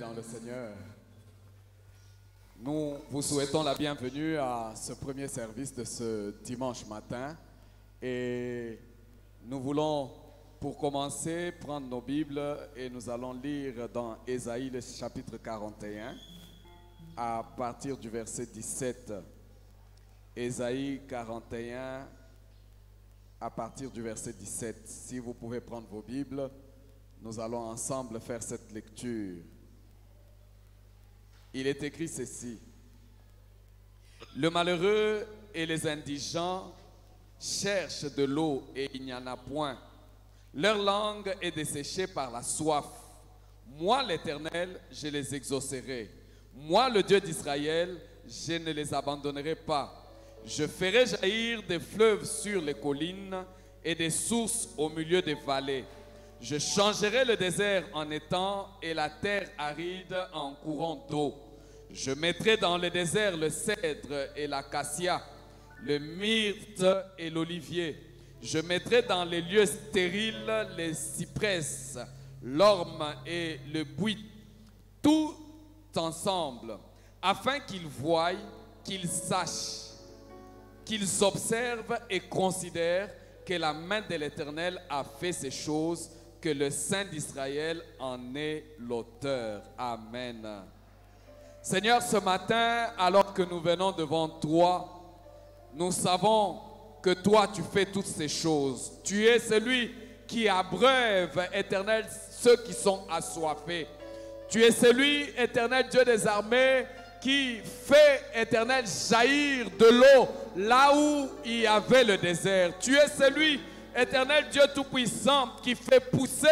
dans le Seigneur. Nous vous souhaitons la bienvenue à ce premier service de ce dimanche matin. Et nous voulons, pour commencer, prendre nos Bibles et nous allons lire dans Ésaïe, le chapitre 41, à partir du verset 17. Ésaïe 41, à partir du verset 17. Si vous pouvez prendre vos Bibles, nous allons ensemble faire cette lecture. Il est écrit ceci: le malheureux et les indigents cherchent de l'eau et il n'y en a point. Leur langue est desséchée par la soif. Moi, l'Éternel, je les exaucerai. Moi, le Dieu d'Israël, je ne les abandonnerai pas. Je ferai jaillir des fleuves sur les collines et des sources au milieu des vallées. Je changerai le désert en étang et la terre aride en courant d'eau. Je mettrai dans le désert le cèdre et l'acacia, le myrte et l'olivier. Je mettrai dans les lieux stériles les cypresses, l'orme et le buis, tout ensemble, afin qu'ils voient, qu'ils sachent, qu'ils observent et considèrent que la main de l'Éternel a fait ces choses, que le Saint d'Israël en est l'auteur. Amen. Seigneur, ce matin, alors que nous venons devant toi, nous savons que toi, tu fais toutes ces choses. Tu es celui qui abreuve, Éternel, ceux qui sont assoiffés. Tu es celui, Éternel Dieu des armées, qui fait, Éternel, jaillir de l'eau là où il y avait le désert. Tu es celui, Éternel Dieu Tout-Puissant, qui fait pousser,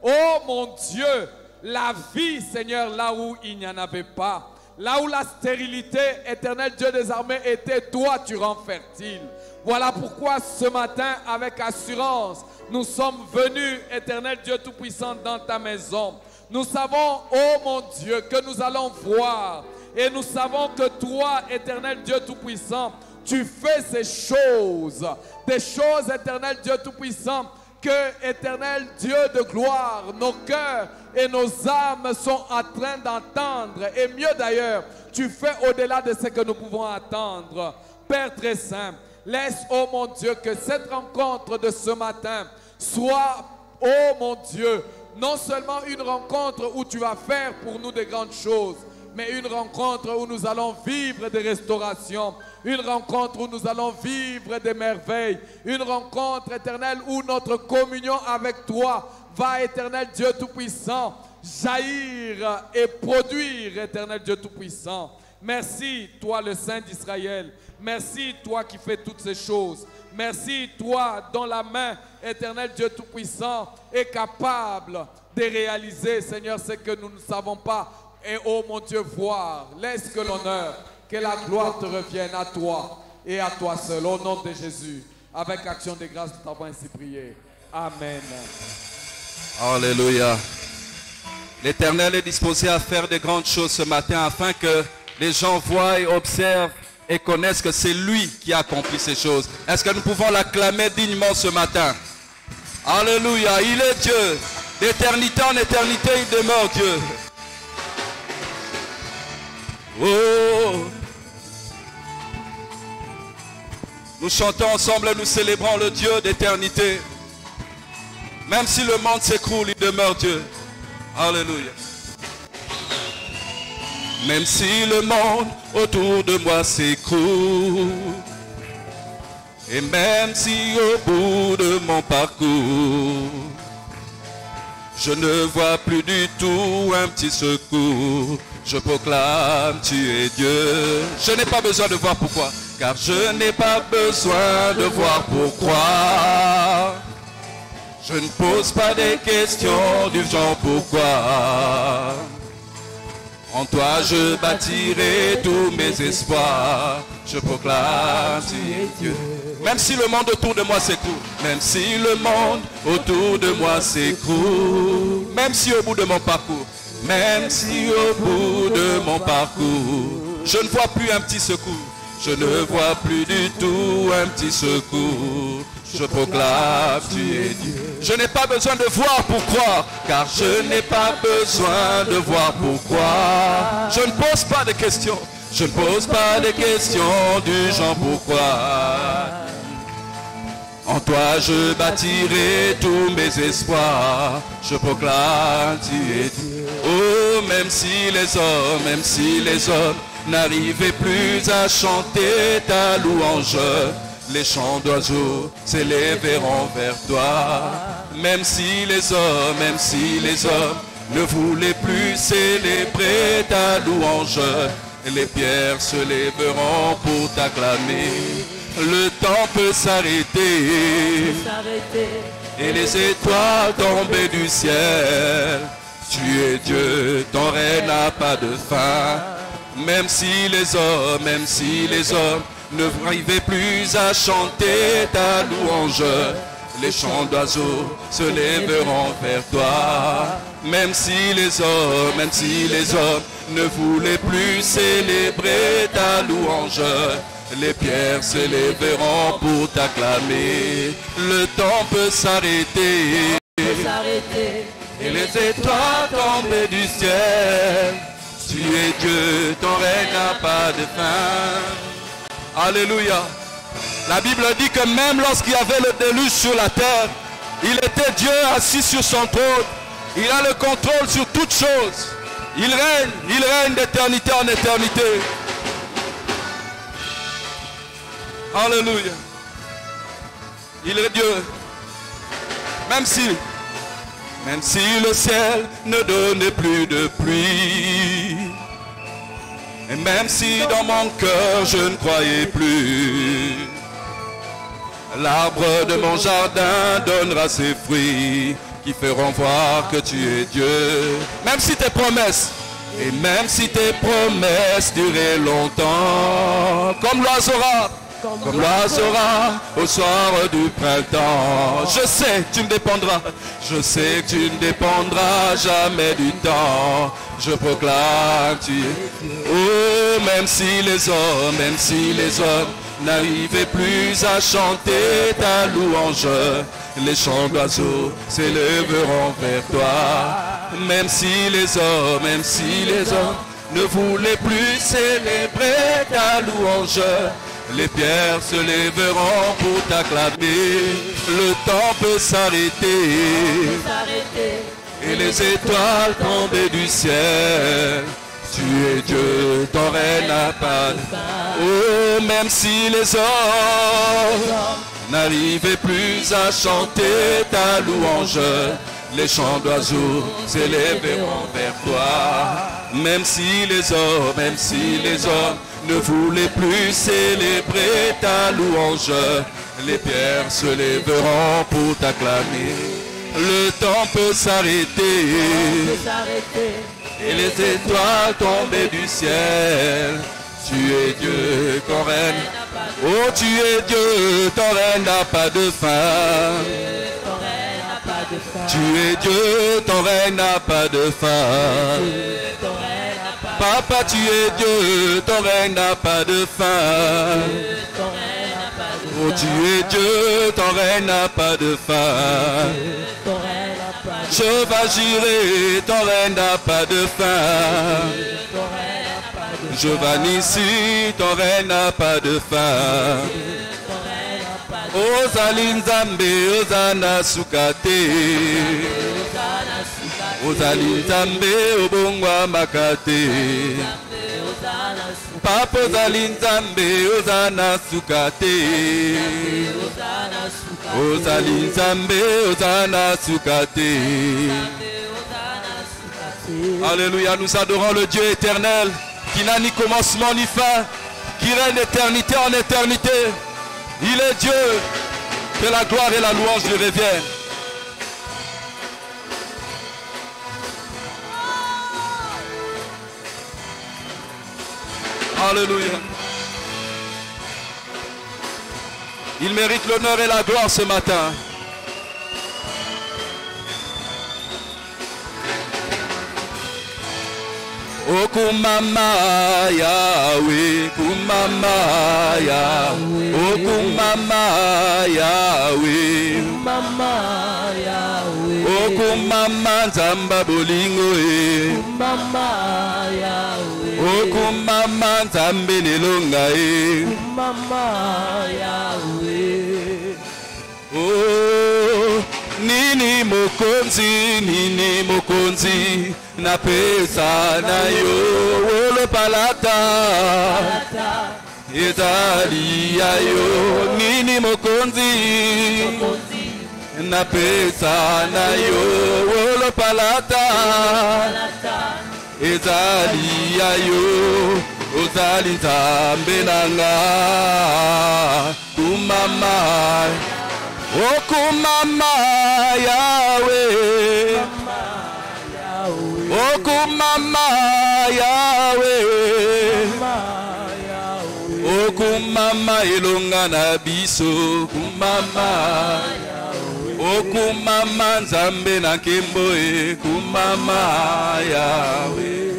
oh mon Dieu, la vie, Seigneur, là où il n'y en avait pas. Là où la stérilité, Éternel Dieu des armées, était, toi tu rends fertile. Voilà pourquoi ce matin, avec assurance, nous sommes venus, Éternel Dieu Tout-Puissant, dans ta maison. Nous savons, oh mon Dieu, que nous allons voir. Et nous savons que toi, Éternel Dieu Tout-Puissant, tu fais ces choses. Des choses, Éternel Dieu Tout-Puissant, que, Éternel Dieu de gloire, nos cœurs et nos âmes sont en train d'entendre. Et mieux d'ailleurs, tu fais au-delà de ce que nous pouvons attendre. Père très saint, laisse, oh mon Dieu, que cette rencontre de ce matin soit, oh mon Dieu, non seulement une rencontre où tu vas faire pour nous de grandes choses, mais une rencontre où nous allons vivre des restaurations, une rencontre où nous allons vivre des merveilles, une rencontre éternelle où notre communion avec toi va, Éternel Dieu Tout-Puissant, jaillir et produire, Éternel Dieu Tout-Puissant. Merci, toi le Saint d'Israël. Merci, toi qui fais toutes ces choses. Merci, toi dont la main, Éternel Dieu Tout-Puissant, est capable de réaliser, Seigneur, ce que nous ne savons pas. Et oh mon Dieu, voir, laisse que l'honneur, que la gloire te revienne à toi et à toi seul, au nom de Jésus. Avec action de grâce, nous t'avons ainsi prié. Amen. Alléluia. L'Éternel est disposé à faire de grandes choses ce matin afin que les gens voient, observent et connaissent que c'est lui qui a accompli ces choses. Est-ce que nous pouvons l'acclamer dignement ce matin? Alléluia. Il est Dieu. D'éternité en éternité, il demeure Dieu. Oh. Nous chantons ensemble et nous célébrons le Dieu d'éternité. Même si le monde s'écroule, il demeure Dieu. Alléluia. Même si le monde autour de moi s'écroule, et même si au bout de mon parcours, je ne vois plus du tout un petit secours, je proclame, tu es Dieu. Je n'ai pas besoin de voir pourquoi, car je n'ai pas besoin de voir pourquoi. Je ne pose pas des questions du genre pourquoi. En toi je bâtirai tous mes espoirs. Je proclame, tu es Dieu. Même si le monde autour de moi s'écroule, même si le monde autour de moi s'écroule, même si au bout de mon parcours, même si au bout de mon parcours, je ne vois plus un petit secours, je ne vois plus du tout un petit secours, je proclame, tu es Dieu. Je n'ai pas besoin de voir pour croire, car je n'ai pas besoin de voir pour croire. Je ne pose pas de questions, je ne pose pas de questions du genre pourquoi. En toi je bâtirai tous mes espoirs, je proclame, tu es Dieu. Oh, même si les hommes n'arrivaient plus à chanter ta louange, les chants d'oiseaux s'élèveront vers toi. Même si les hommes ne voulaient plus célébrer ta louange, les pierres se lèveront pour t'acclamer. Le temps peut s'arrêter et les étoiles tomber du ciel. Tu es Dieu, ton règne n'a pas de fin. Même si les hommes ne n'arrivaient plus à chanter ta louange, les chants d'oiseaux se lèveront vers toi. Même si les hommes ne voulaient plus célébrer ta louange, les pierres se lèveront pour t'acclamer. Le temps peut s'arrêter et les étoiles tomber du ciel. Tu es Dieu, ton règne n'a pas de fin. Alléluia. La Bible dit que même lorsqu'il y avait le déluge sur la terre, il était Dieu assis sur son trône. Il a le contrôle sur toutes choses. Il règne d'éternité en éternité. Alléluia. Il est Dieu. Même si le ciel ne donnait plus de pluie, et même si dans mon cœur je ne croyais plus, l'arbre de mon jardin donnera ses fruits qui feront voir que tu es Dieu. Même si tes promesses duraient longtemps, comme l'oiseau au soir du printemps. Je sais que tu ne dépendras jamais du temps. Je proclame, tu es. Oh, même si les hommes n'arrivaient plus à chanter ta louange, les chants d'oiseaux s'élèveront vers toi. Même si les hommes ne voulaient plus célébrer ta louange, les pierres se lèveront pour t'acclamer. Le temps peut s'arrêter et les étoiles tomber du ciel. Tu es Dieu, ton règne n'a pas de fin. Oh, même si les hommes n'arrivaient plus à chanter ta louange, les chants d'oiseaux s'élèveront vers toi. Même si les hommes ne voulaient plus célébrer ta louange, les pierres se lèveront pour t'acclamer. Le temps peut s'arrêter et les étoiles tomber du ciel. Tu es Dieu, ton règne. Oh, tu es Dieu, ton règne n'a pas de fin. Tu es Dieu, ton règne n'a pas de fin. Papa, tu es Dieu, ton règne n'a pas de fin. Oh, tu es Dieu, ton règne n'a pas de fin. Je vais girer, ton règne n'a pas de fin. Je vais ici, ton règne n'a pas de fin. Ozali Nzambe, Ozana Sukate. Ozali Nzambe, Obongwa Makate. Papa Ozali Nzambe, Ozana Sukate. Ozali Nzambe, Ozana Sukate. Alléluia, nous adorons le Dieu éternel qui n'a ni commencement ni fin, qui règne d'éternité en éternité. Il est Dieu, que la gloire et la louange lui reviennent. Alléluia. Il mérite l'honneur et la gloire ce matin. Oh kumama Yahweh, kumama Yahweh, oh kumama Yahweh, Kumama Yahweh, oh kumama Nzamba bolingo Kumama Yahweh, oh kumama Nzambe nelonga Kumama Yahweh. Oh nini mokonzi na pesa na yo wolo palata ezali ya yo nini mokonzi na pesa na yo wolo palata ezali ya yo ozali Nzambe nanga kumama oh kumama Yahweh, oh kumama Yahweh, oh kumama elonga na biso kumama, oh kumama Nzambe na nkembo kumama Yahweh.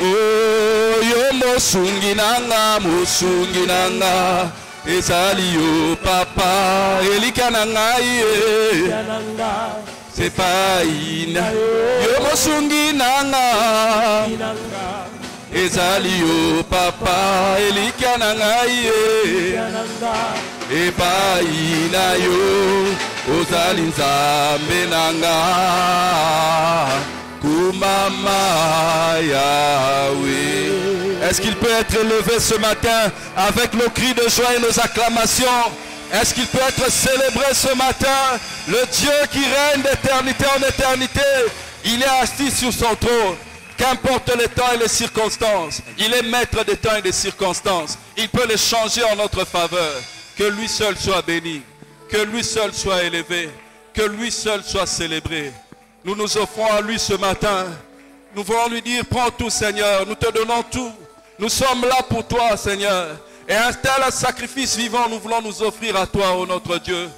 Oh yo mosungi nanga ezali yo papa elika na ngai c'est pas ina yo mosungi nanga ezali yo papa elika na ngai epai na yo ozali Nzambe nanga kumama Yahweh. Est-ce qu'il peut être élevé ce matin avec nos cris de joie et nos acclamations? Est-ce qu'il peut être célébré ce matin? Le Dieu qui règne d'éternité en éternité, il est assis sur son trône. Qu'importe les temps et les circonstances, il est maître des temps et des circonstances. Il peut les changer en notre faveur. Que lui seul soit béni, que lui seul soit élevé, que lui seul soit célébré. Nous nous offrons à lui ce matin. Nous voulons lui dire, prends tout Seigneur, nous te donnons tout. Nous sommes là pour toi Seigneur. Et un tel sacrifice vivant, nous voulons nous offrir à toi, ô notre Dieu.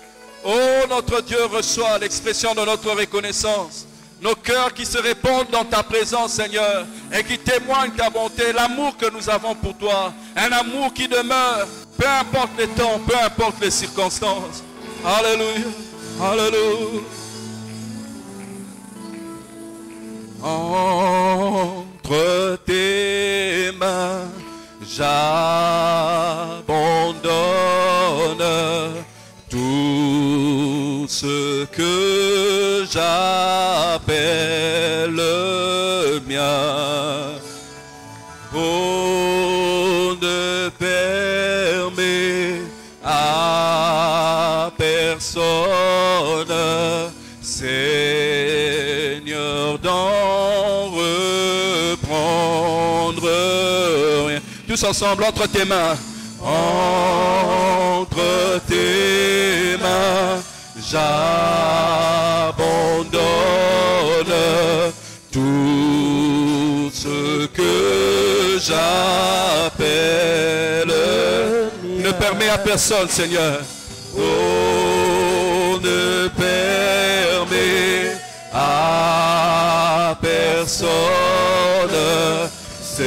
Ô notre Dieu, reçois l'expression de notre reconnaissance. Nos cœurs qui se répandent dans ta présence Seigneur, et qui témoignent ta bonté, l'amour que nous avons pour toi. Un amour qui demeure, peu importe les temps, peu importe les circonstances. Alléluia, alléluia. Entre tes mains, j'abandonne tout ce que j'appelle mien. On ne permet à personne, Seigneur, d'en reprendre rien. Tous ensemble, entre tes mains. Entre tes mains, j'abandonne tout ce que j'appelle. Ne permets à personne, Seigneur. Oh, ne permets à personne, Seigneur,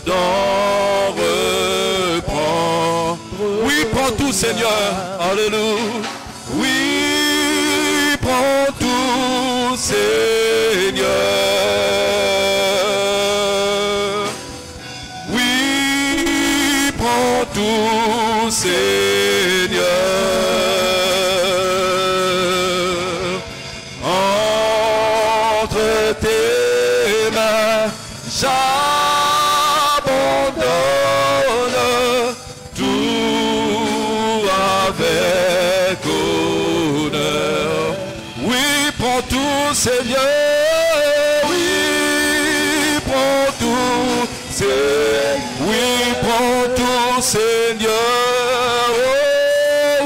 d'en reprendre. Oui, prends tout, Seigneur. Alléluia. Oui, prends tout, Seigneur. Oui, prends tout, Seigneur. Entre tes mains, j'abandonne tout avec honneur. Oui, prends tout, Seigneur. Oui, prends tout, Seigneur. Oui, prends tout, Seigneur. Oh,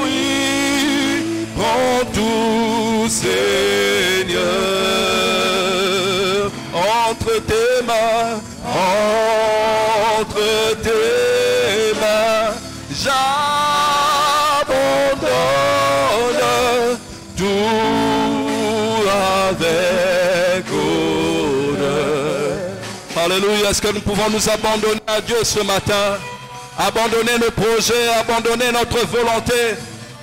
oui, prends tout, Seigneur. Entre tes mains, entre tes mains, j'abandonne tout avec Alléluia. Est-ce que nous pouvons nous abandonner à Dieu ce matin? Abandonner nos projets, abandonner notre volonté,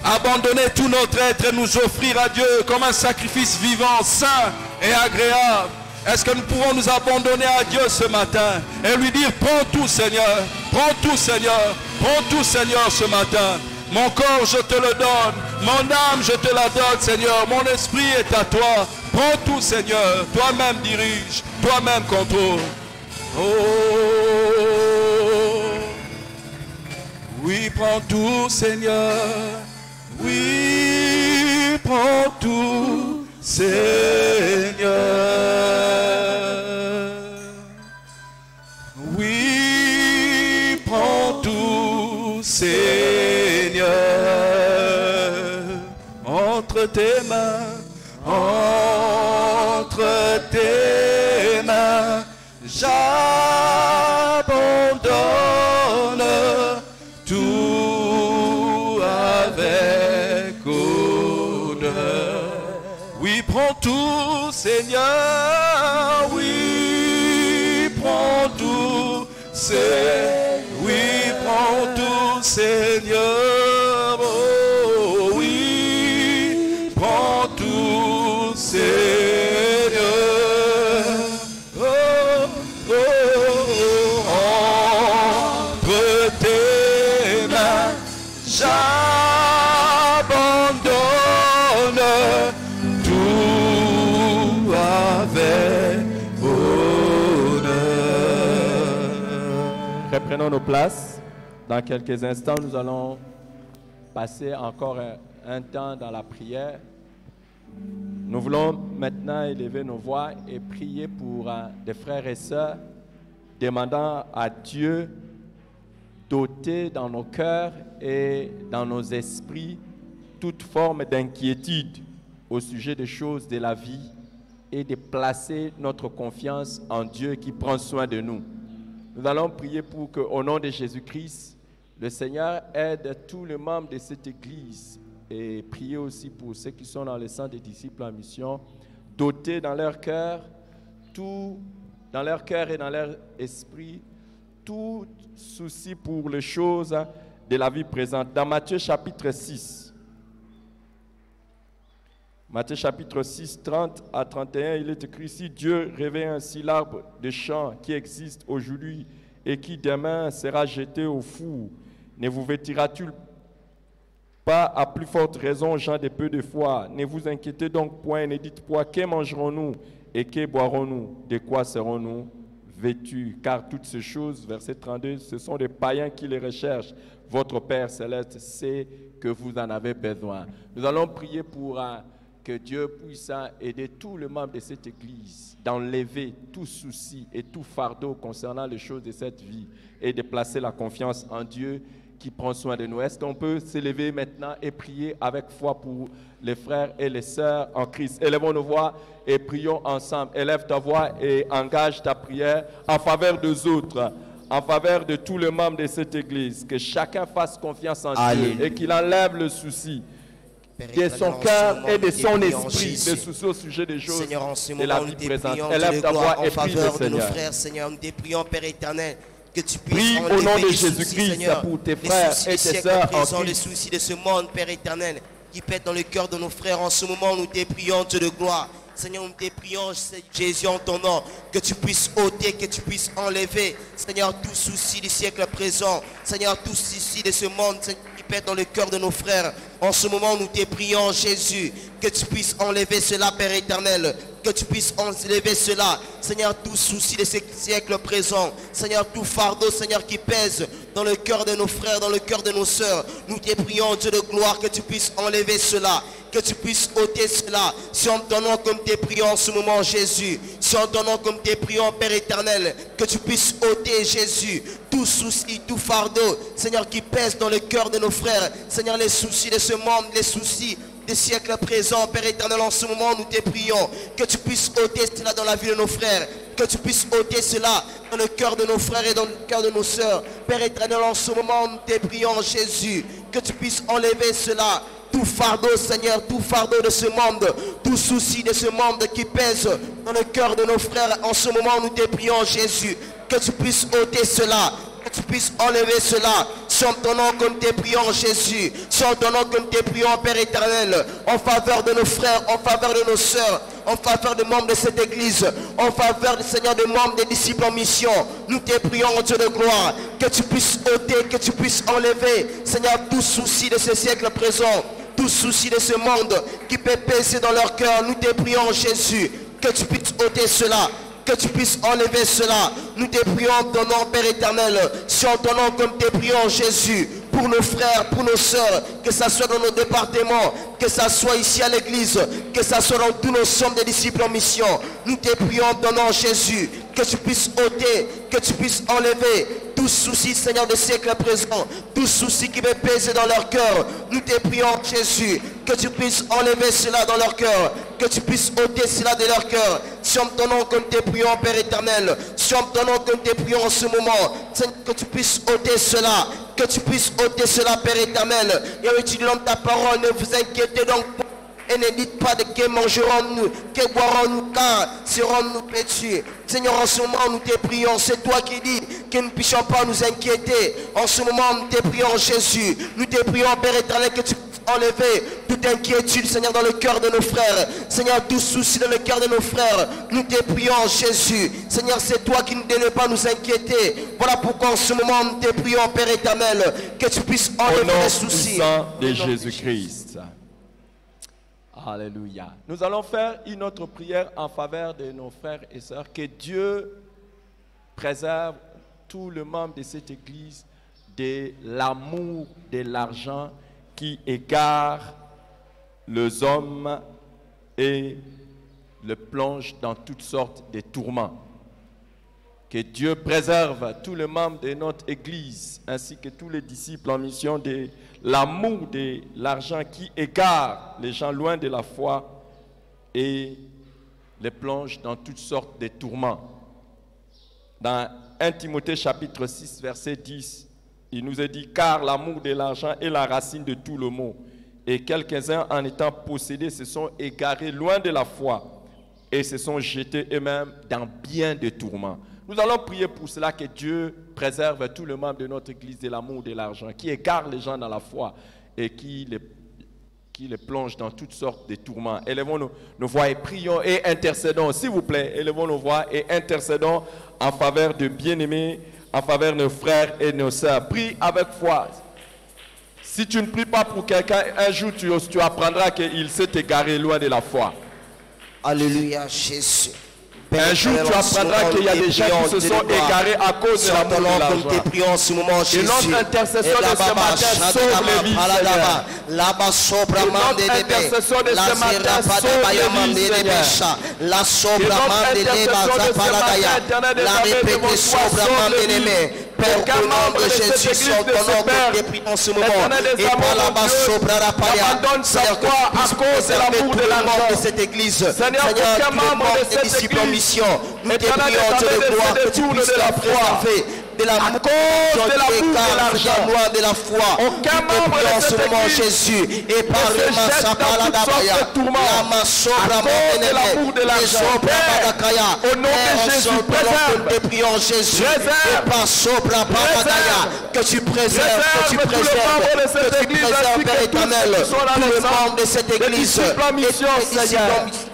abandonner tout notre être et nous offrir à Dieu comme un sacrifice vivant, saint et agréable. Est-ce que nous pouvons nous abandonner à Dieu ce matin et lui dire: prends tout Seigneur, prends tout Seigneur, prends tout Seigneur ce matin. Mon corps je te le donne, mon âme je te la donne Seigneur, mon esprit est à toi. Prends tout Seigneur, toi-même dirige, toi-même contrôle. Oh, oui, prends tout Seigneur, oui, prends tout Seigneur. Oui, prends tout Seigneur. Entre tes mains, entre tes mains, j'abandonne tout avec honneur. Oui, prends tout, Seigneur. Oui, prends tout, Seigneur. Oui, prends tout, Seigneur. Oh, oui, prends tout, Seigneur. Oh, oh, oh. Entre tes mains, j'abandonne tout avec honneur. Reprenons nos places. Dans quelques instants, nous allons passer encore un temps dans la prière. Nous voulons maintenant élever nos voix et prier pour des frères et sœurs, demandant à Dieu d'ôter dans nos cœurs et dans nos esprits toute forme d'inquiétude au sujet des choses de la vie et de placer notre confiance en Dieu qui prend soin de nous. Nous allons prier pour qu'au nom de Jésus-Christ, le Seigneur aide tous les membres de cette église et prier aussi pour ceux qui sont dans le centre des disciples en mission, doter dans leur cœur, et dans leur esprit, tout souci pour les choses de la vie présente. Dans Matthieu chapitre 6, Matthieu chapitre 6, 30 à 31, il est écrit: si Dieu réveille ainsi l'arbre de champ qui existe aujourd'hui et qui demain sera jeté au four, ne vous vêtira-t-il pas à plus forte raison, gens de peu de foi? Ne vous inquiétez donc point, ne dites point: que mangerons-nous et que boirons-nous? De quoi serons-nous vêtus? Car toutes ces choses, verset 32, ce sont des païens qui les recherchent. Votre Père Céleste sait que vous en avez besoin. Nous allons prier pour que Dieu puisse aider tous les membres de cette église d'enlever tout souci et tout fardeau concernant les choses de cette vie et de placer la confiance en Dieu qui prend soin de nous. Est-ce qu'on peut s'élever maintenant et prier avec foi pour les frères et les sœurs en Christ? Élevons nos voix et prions ensemble. Élève ta voix et engage ta prière en faveur des autres, en faveur de tous les membres de cette église. Que chacun fasse confiance en Dieu et qu'il enlève le souci de son cœur et de son esprit, de soucis au sujet des choses de la vie présente. Élève ta voix et prie le Seigneur. Seigneur, nous te prions, Père éternel, que tu puisses prie au nom de Jésus-Christ pour tes frères et tes sœurs en Christ. Les soucis de ce monde, Père éternel, qui pètent dans le cœur de nos frères en ce moment, nous te prions, Dieu de gloire. Seigneur, nous te prions, Jésus, en ton nom, que tu puisses ôter, que tu puisses enlever, Seigneur, tout souci du siècle présent, Seigneur, tout souci de ce monde, Seigneur, qui pète dans le cœur de nos frères. En ce moment, nous te prions, Jésus, que tu puisses enlever cela, Père éternel, que tu puisses enlever cela, Seigneur, tout souci de ce siècle présent, Seigneur, tout fardeau, Seigneur, qui pèse dans le cœur de nos frères, dans le cœur de nos sœurs. Nous te prions, Dieu de gloire, que tu puisses enlever cela, que tu puisses ôter cela. Si en ton nom comme te prions en ce moment, Jésus, si en ton nom comme te prions, Père éternel, que tu puisses ôter, Jésus, tout souci, tout fardeau, Seigneur, qui pèse dans le cœur de nos frères, Seigneur, les soucis de ce monde, les soucis des siècles présents, Père éternel, en ce moment, nous te prions, que tu puisses ôter cela dans la vie de nos frères, que tu puisses ôter cela dans le cœur de nos frères et dans le cœur de nos sœurs. Père éternel, en ce moment, nous te prions, Jésus, que tu puisses enlever cela, tout fardeau, Seigneur, tout fardeau de ce monde, tout souci de ce monde qui pèse dans le cœur de nos frères. En ce moment, nous te prions, Jésus, que tu puisses ôter cela, que tu puisses enlever cela. Sur ton nom que nous te prions, Jésus. Sur ton nom que nous te prions, Père éternel, en faveur de nos frères, en faveur de nos sœurs, en faveur des membres de cette église, en faveur, Seigneur, des membres des disciples en mission. Nous te prions, Dieu de gloire, que tu puisses ôter, que tu puisses enlever, Seigneur, tout souci de ce siècle présent, tout souci de ce monde qui peut peser dans leur cœur. Nous te prions, Jésus, que tu puisses ôter cela, que tu puisses enlever cela. Nous te prions en ton nom, Père éternel, sur ton nom comme te prions, Jésus, pour nos frères, pour nos sœurs, que ça soit dans nos départements, que ça soit ici à l'église, que ça soit dans tous nos sommes des disciples en mission. Nous te prions en ton nom, Jésus, que tu puisses ôter, que tu puisses enlever tout souci, Seigneur, de siècle présent, tout souci qui veut peser dans leur cœur. Nous te prions, Jésus, que tu puisses enlever cela dans leur cœur, que tu puisses ôter cela de leur cœur. Sur ton nom que nous te prions, Père éternel, sur ton nom que nous te prions en ce moment, Seigneur, que tu puisses ôter cela, que tu puisses ôter cela, Père éternel. Et étudiant ta parole, ne vous inquiétez donc pas. Et ne dites pas de que mangerons-nous, que boirons-nous, car serons-nous pétus. Seigneur, en ce moment, nous te prions. C'est toi qui dis que nous ne puissions pas nous inquiéter. En ce moment, nous te prions, Jésus. Nous te prions, Père éternel, que tu puisses enlever toute inquiétude, Seigneur, dans le cœur de nos frères. Seigneur, tout souci dans le cœur de nos frères. Nous te prions, Jésus. Seigneur, c'est toi qui ne devais pas nous inquiéter. Voilà pourquoi en ce moment, nous te prions, Père éternel, que tu puisses enlever les soucis. Au nom de Jésus-Christ. Alléluia. Nous allons faire une autre prière en faveur de nos frères et sœurs. Que Dieu préserve tout le membre de cette église de l'amour de l'argent qui égare les hommes et le plonge dans toutes sortes de tourments. Que Dieu préserve tous les membres de notre église ainsi que tous les disciples en mission de l'amour de l'argent qui égare les gens loin de la foi et les plonge dans toutes sortes de tourments. Dans 1 Timothée chapitre 6 verset 10, il nous est dit « Car l'amour de l'argent est la racine de tout le maux, et quelques-uns en étant possédés se sont égarés loin de la foi et se sont jetés eux-mêmes dans bien des tourments. » Nous allons prier pour cela, que Dieu préserve tous les membres de notre église de l'amour de l'argent, qui égare les gens dans la foi et qui les plonge dans toutes sortes de tourments. Élevons nos voix et prions et intercédons, s'il vous plaît, élevons nos voix et intercédons en faveur de bien-aimés, en faveur de nos frères et nos sœurs. Prie avec foi. Si tu ne pries pas pour quelqu'un, un jour tu apprendras qu'il s'est égaré loin de la foi. Alléluia, Jésus. Un jour, tu apprendras qu'il y a des gens qui se sont égarés à cause de l'amour de l'argent. Et notre intercession de ce matin sauve les vies, Seigneur. Notre intercession de ce matin sauve les vies, Seigneur. Que notre intercession de ce matin, éternel des armées, de mon foi sauve les vies. Père, au nom de Jésus, sur ton nom, que nous prions en ce moment, et par là-bas, abandonne sa foi à cause de l'amour de l'argent de cette église. Seigneur, aucun membre de cette église, nous te prions, Dieu de gloire, que tu puisses la préserver de l'amour de l'argent, loin de la foi. Aucun membre de cette église Jésus, et par le massa paladabaya, la massobra de l'amour de l'argent. Père, au nom de Jésus, préserve. Nous te prions, Jésus, et par sobra paladaya, que tu préserves, que tu préserves, Père éternel, tous les membres de cette église,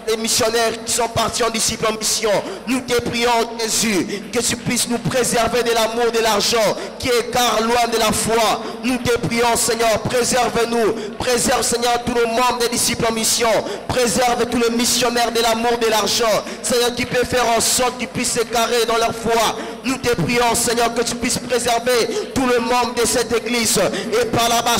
et les missionnaires qui sont partis en disciples en mission. Nous te prions, Jésus, que tu puisses nous préserver de l'amour de l'argent qui égare loin de la foi. Nous te prions, Seigneur, préserve-nous. Préserve, Seigneur, tous nos membres des disciples en mission. Préserve tous les missionnaires de l'amour de l'argent. Seigneur, qui peut faire en sorte qu'ils puissent s'égarer dans leur foi. Nous te prions, Seigneur, que tu puisses préserver tous les membres de cette église. Et par là-bas,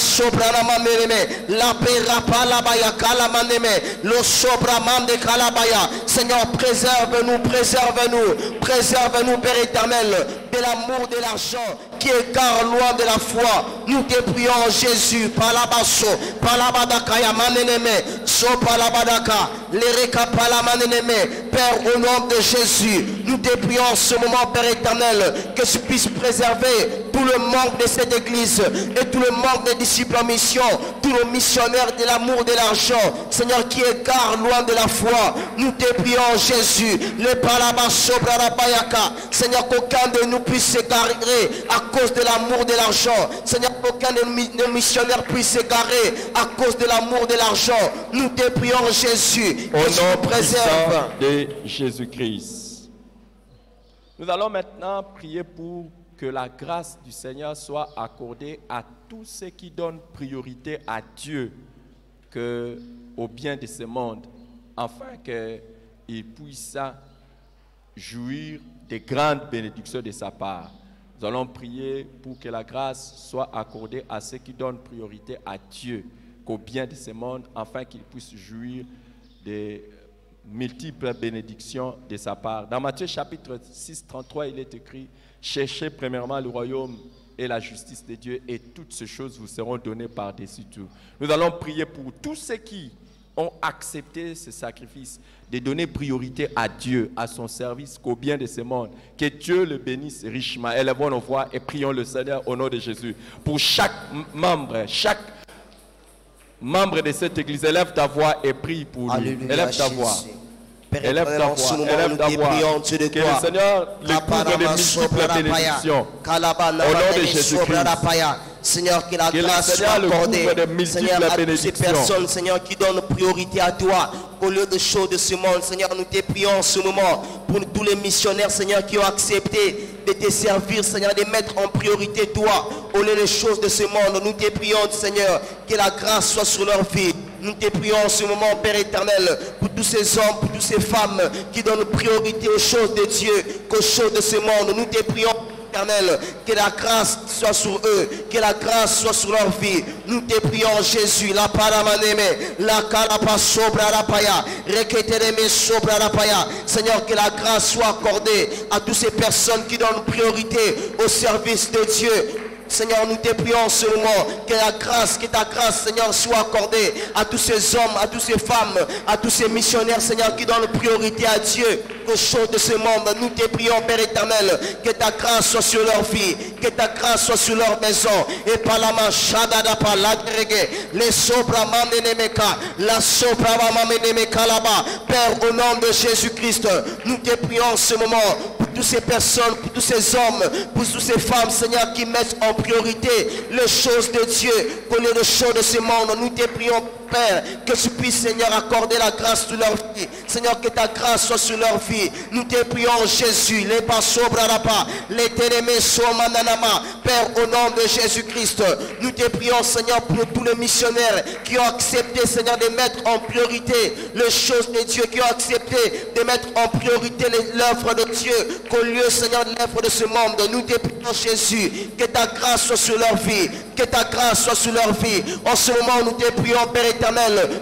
la perapalabaya kalamaneme, le sobraman de kalabaya. Seigneur, préserve-nous, préserve-nous, préserve-nous, Père éternel, de l'amour de l'argent qui égare loin de la foi. Nous te prions, Jésus, palabaso, palabadakaya maneneme, so palabadaka, lereka palamaneneme. Père, au nom de Jésus, nous te prions en ce moment, Père éternel, que tu puisses préserver tout le manque de cette église et tout le manque des disciples en mission, tous nos missionnaires de l'amour de l'argent, Seigneur, qui égarent loin de la foi. Nous te prions, Jésus, le palaba sobra la bayaka. Seigneur, qu'aucun de nous puisse s'égarer à cause de l'amour de l'argent. Seigneur, qu'aucun de nos missionnaires puisse s'égarer à cause de l'amour de l'argent. Nous te prions, Jésus, au nom préserve de Jésus-Christ. Nous allons maintenant prier pour que la grâce du Seigneur soit accordée à tous ceux qui donnent priorité à Dieu au bien de ce monde, afin qu'ils puissent jouir des grandes bénédictions de sa part. Nous allons prier pour que la grâce soit accordée à ceux qui donnent priorité à Dieu, qu'au bien de ce monde, afin qu'ils puissent jouir des multiples bénédictions de sa part. Dans Matthieu chapitre 6, 33, il est écrit: cherchez premièrement le royaume et la justice de Dieu, et toutes ces choses vous seront données par-dessus tout. Nous allons prier pour tous ceux qui ont accepté ce sacrifice, de donner priorité à Dieu, à son service, qu'au bien de ce monde. Que Dieu le bénisse richement. Élevons nos voix et prions le Seigneur au nom de Jésus. Pour chaque membre de cette église, élève ta voix et prie pour lui. Alléluia, Élève ta voix. Père Élève ta éternel, en ce voix, moment, élève nous ta te voix. prions, Dieu de Que le gloire. Seigneur lui couvre de multiples bénédictions. Au nom de Jésus-Christ. Seigneur, que la Que le grâce soit Seigneur le accordée, couvre de multiples Seigneur, à toutes ces bénédictions. personnes, Seigneur, qui donnent priorité à toi au lieu de choses de ce monde. Seigneur, nous te prions en ce moment pour tous les missionnaires, Seigneur, qui ont accepté de te servir, Seigneur, de mettre en priorité toi au lieu des choses de ce monde. Nous te prions, Seigneur, que la grâce soit sur leur vie. Nous te prions en ce moment, Père éternel, pour tous ces hommes, pour toutes ces femmes qui donnent priorité aux choses de Dieu qu'aux choses de ce monde. Nous te prions, éternel, que la grâce soit sur eux, que la grâce soit sur leur vie. Nous te prions, Jésus, la paramaneme, la kalapa sobra la paya, reketereme sobra la paya. Seigneur, que la grâce soit accordée à toutes ces personnes qui donnent priorité au service de Dieu. Seigneur, nous te prions en ce moment que la grâce, que ta grâce, Seigneur, soit accordée à tous ces hommes, à toutes ces femmes, à tous ces missionnaires, Seigneur, qui donnent priorité à Dieu aux choses de ce monde. Nous te prions, Père éternel, que ta grâce soit sur leur vie, que ta grâce soit sur leur maison. Et par la machada par la grégé, les sobra mamenemeka, la sobra mamenemeka là-bas. Père, au nom de Jésus-Christ, nous te prions en ce moment pour toutes ces personnes, pour tous ces hommes, pour toutes ces femmes, Seigneur, qui mettent en priorité les choses de Dieu, pour les choses de ce monde. Nous te prions, Père, que tu puisses, Seigneur, accorder la grâce sur leur vie. Seigneur, que ta grâce soit sur leur vie. Nous te prions, Jésus, les pasobrarapa, les télémés somananama. Père, au nom de Jésus-Christ, nous te prions, Seigneur, pour tous les missionnaires qui ont accepté, Seigneur, de mettre en priorité les choses de Dieu, qui ont accepté de mettre en priorité l'œuvre de Dieu, qu'au lieu, Seigneur, de l'œuvre de ce monde. Nous te prions, Jésus, que ta grâce soit sur leur vie, que ta grâce soit sur leur vie. En ce moment, nous te prions, Père éternel,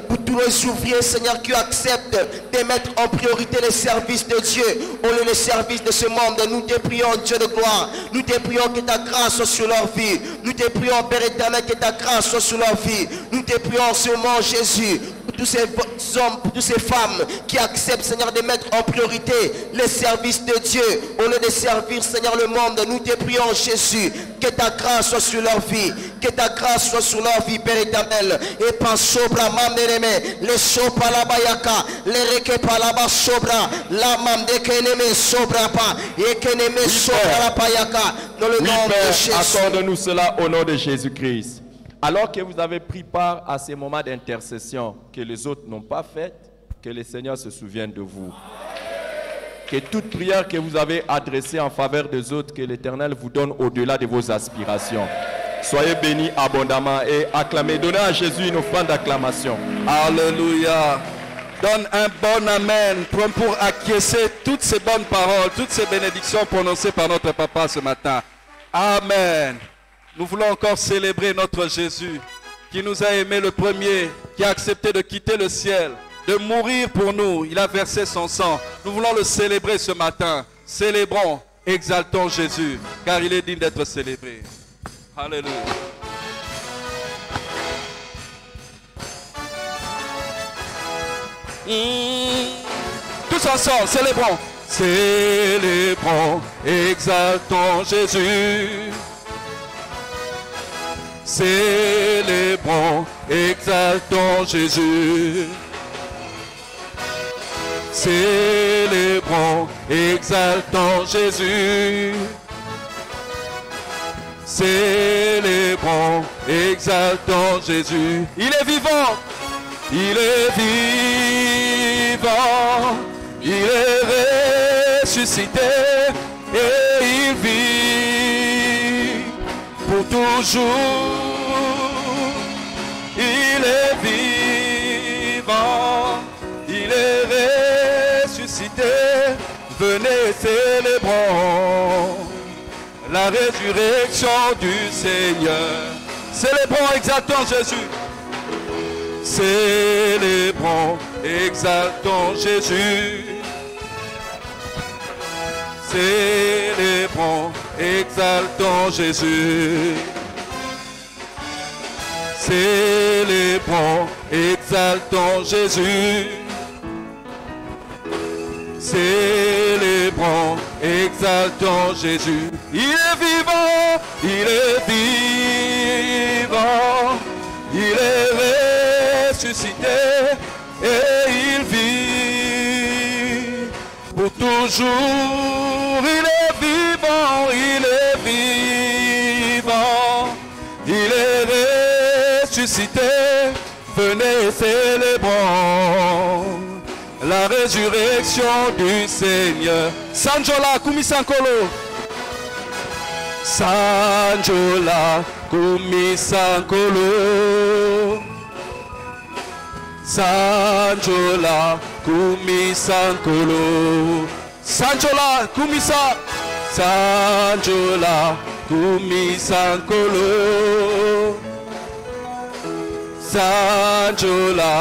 pour tous les ouvriers, Seigneur, qui acceptent de mettre en priorité les services de Dieu au lieu des services de ce monde. Nous te prions, Dieu de gloire. Nous te prions que ta grâce soit sur leur vie. Nous te prions, Père éternel, que ta grâce soit sur leur vie. Nous te prions en ce moment, Jésus, pour tous ces hommes, pour toutes ces femmes qui acceptent, Seigneur, de mettre en priorité les services de Dieu au lieu de servir, Seigneur, le monde. Nous te prions, Jésus, que ta grâce soit sur leur vie, que ta grâce soit sur leur vie, Père éternel. Et pas sobra mamereme, les sopa la bayaka, les reke palaba sobra, la mamde keneme sobra pas, et keneme sobra la bayaka, dans le nom de Jésus. Accorde-nous cela au nom de Jésus-Christ. Alors que vous avez pris part à ces moments d'intercession que les autres n'ont pas fait, que le Seigneur se souvienne de vous. Que toute prière que vous avez adressée en faveur des autres, que l'Éternel vous donne au-delà de vos aspirations. Soyez bénis abondamment et acclamez. Donnez à Jésus une offrande d'acclamation. Alléluia. Donne un bon amen pour acquiescer toutes ces bonnes paroles, toutes ces bénédictions prononcées par notre papa ce matin. Amen. Nous voulons encore célébrer notre Jésus qui nous a aimés le premier, qui a accepté de quitter le ciel, de mourir pour nous. Il a versé son sang. Nous voulons le célébrer ce matin. Célébrons, exaltons Jésus, car il est digne d'être célébré. Alléluia. Tous ensemble, célébrons. Célébrons, exaltons Jésus. Célébrons, exaltons Jésus. Célébrons, exaltons Jésus. Célébrons, exaltons Jésus. Il est vivant. Il est vivant. Il est ressuscité et il vit pour toujours. Il est vivant. Il est ressuscité. Venez, célébrons la résurrection du Seigneur. Célébrons, exaltons Jésus. Célébrons, exaltons Jésus. Célébrons, exaltons Jésus. Célébrons, exaltons Jésus. Célébrons, exaltons Jésus. Il est vivant, il est vivant, il est ressuscité et il vit pour toujours. Il est vivant, il est vivant, il est ressuscité. Venez, célébrons la résurrection du Seigneur. Sanjola Kumisankolo. Sanjola Kumisankolo. Sanjola Kumisankolo. Sanjola Kumisa. Sanjola Kumisankolo. Sanjola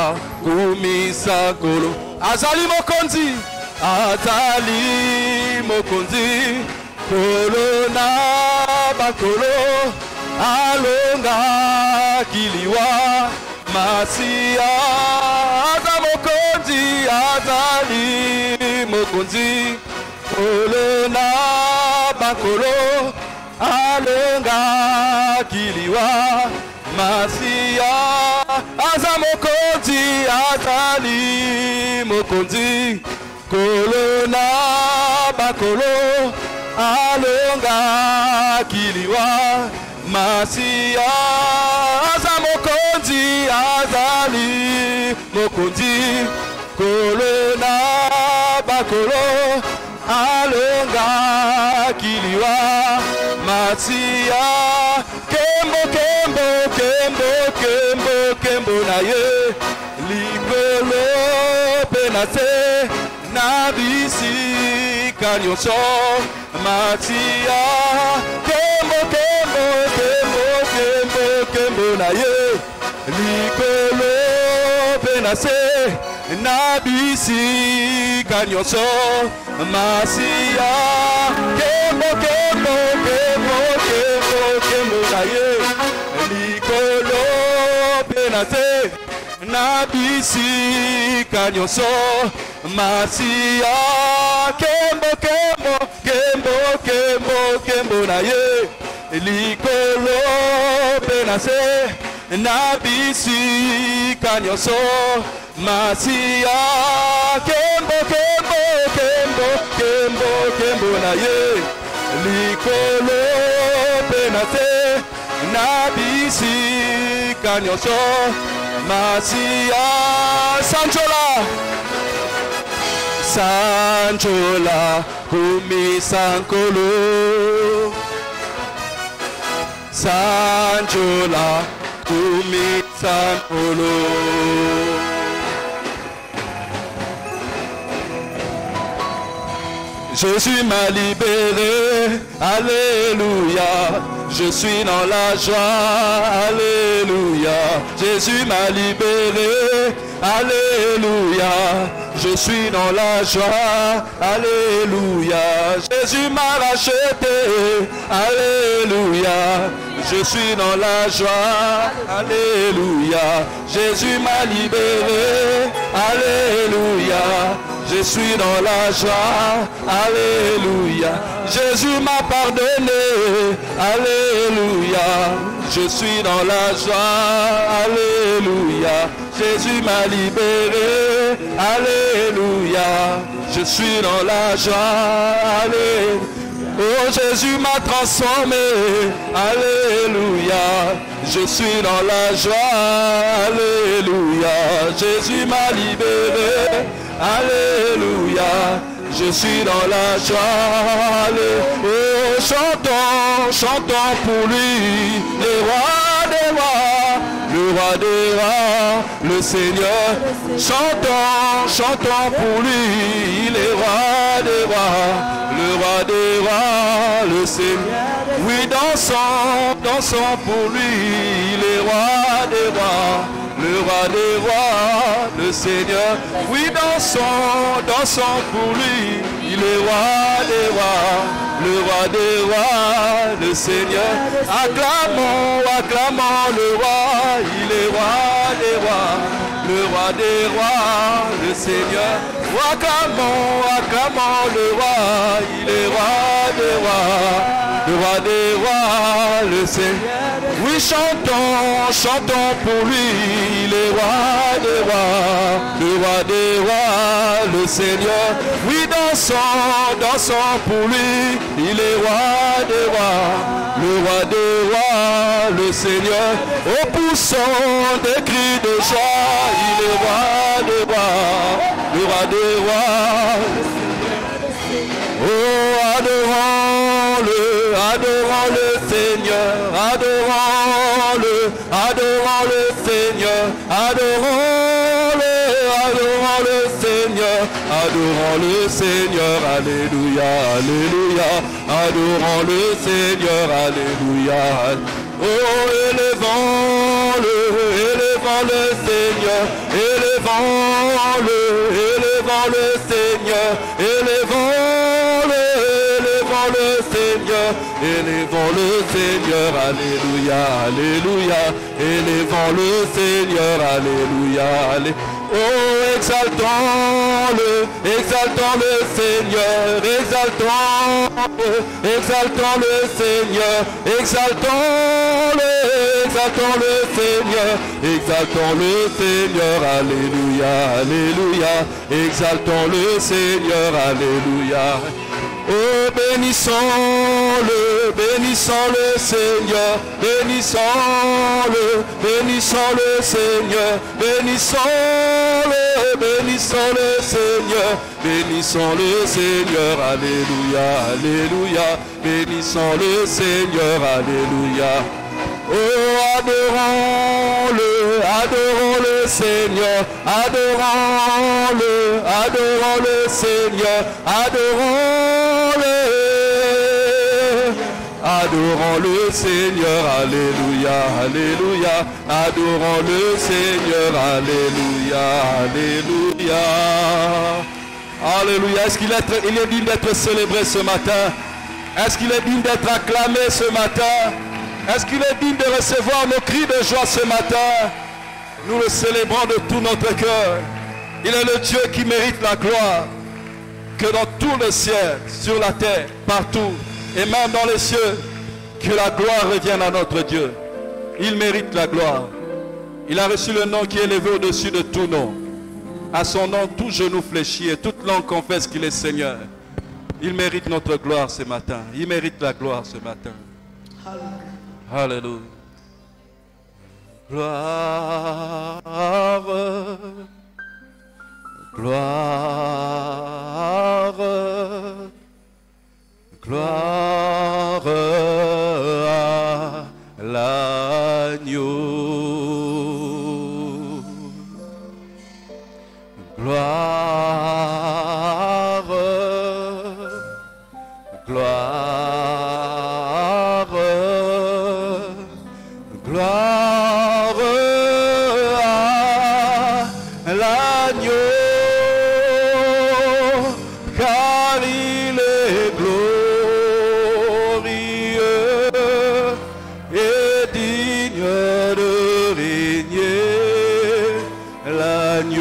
Kumisankolo. Azali Mokonzi, Azali Mokonzi, Kolona Bakolo, Alonga Kiliwa, Masia, Azali Mokonzi, Azali Mokonzi, Kolona Bakolo, Alonga Kiliwa, Masia, Azamokonzi, Azali Mokonzi, Kolona Bakolo, Alonga Kiliwa, Masia, Azamokonzi, Azali Mokonzi, Kolona Bakolo, Alonga Kiliwa, Masia, Kembo, Kembo, Kembo, Kembo, Kembo na ye, Likolo penase, Nabisi kanyoso, Masia, Kembo, Kembo, Kembo, Kembo, Kembo na ye, Likolo penase, Nabisi kanyoso, Masia, Kembo, Kembo, Kembo, Kembo, Kembo na ye, Likolo penase, Nabisi kanyoso, Masia, Kembo, Kembo, Kembo, Kembo, Kembo na ye, Likolo penase, Nabisi kanyoso, Masia, Kembo, Kembo, Kembo, Kembo, Kembo na ye, Likolo penase, Nabisi kanyoso, Masia, Sanjola, Sanjola, Kumisankolo, Sanjola, Kumisankolo. Jésus m'a libéré, alléluia. Je suis dans la joie, alléluia. Jésus m'a libéré, alléluia. Je suis dans la joie, alléluia. Jésus m'a racheté, alléluia. Je suis dans la joie, alléluia. Jésus m'a libéré, alléluia. Je suis dans la joie, alléluia. Jésus m'a pardonné, alléluia. je suis dans la joie, alléluia. Jésus m'a libéré, alléluia. Je suis dans la joie, alléluia. Oh, Jésus m'a transformé, alléluia. Je suis dans la joie, alléluia. Jésus m'a libéré, alléluia. Je suis dans la joie, alléluia. Oh, chantons, chantons pour lui, les rois des rois, le roi des rois, le Seigneur. Chantons, chantons pour lui, les rois des rois, le roi des rois, le Seigneur. Oui, dansons, dansons pour lui, les rois des rois, le roi des rois, le Seigneur. Oui, dansons, dansons pour lui, il est roi des rois, le roi des rois, le Seigneur. Acclamons, acclamons le roi, il est roi des rois, le roi des rois, le Seigneur. Acclamons, acclamons le roi, il est roi des rois, le roi des rois, le Seigneur. Oui, chantons, chantons pour lui, il est roi des rois, le roi des rois, le Seigneur. Oui, dansons, dansons pour lui, il est roi des rois, le roi des rois, le Seigneur. Oh, poussons des cris de joie, il est roi des rois, le roi des rois. Oh, adorons-le, adorons le Seigneur, adorons-le, adorons le Seigneur, adorons-le, adorons le Seigneur, adorons le Seigneur, alléluia, alléluia, adorons le Seigneur, alléluia. Oh, élevons-le, élevons le Seigneur, élevons-le, élevons le Seigneur, élevons-le, élevons le Seigneur, élevons le Seigneur, alléluia, alléluia, élevons le Seigneur, alléluia, alléluia. Oh, exaltons-le, exaltons le Seigneur, exaltons-le, exaltons le Seigneur, exaltons-le, exaltons le Seigneur, exaltons le Seigneur, alléluia, alléluia, exaltons le Seigneur, alléluia. Oh, bénissons-le, bénissons le Seigneur, bénissons-le, bénissons le Seigneur, bénissons-le, bénissons le Seigneur, bénissons le Seigneur, alléluia, alléluia, bénissons le Seigneur, alléluia. Oh, adorons-le, adorons le Seigneur, adorons-le, adorons le Seigneur, adorons-le, adorons le Seigneur, alléluia, alléluia, adorons le Seigneur, alléluia, alléluia, alléluia. Est-ce qu'il est digne d'être célébré ce matin? Est-ce qu'il est digne d'être acclamé ce matin? Est-ce qu'il est digne de recevoir nos cris de joie ce matin? Nous le célébrons de tout notre cœur. Il est le Dieu qui mérite la gloire. Que dans tout le ciel, sur la terre, partout, et même dans les cieux, que la gloire revienne à notre Dieu. Il mérite la gloire. Il a reçu le nom qui est élevé au-dessus de tout nom. À son nom, tout genou fléchit et toute langue confesse qu'il est Seigneur. Il mérite notre gloire ce matin. Il mérite la gloire ce matin. Alléluia. Gloire, gloire, gloire à l'agneau. Gloire, gloire, gloire à l'agneau, car il est glorieux et digne de régner. L'agneau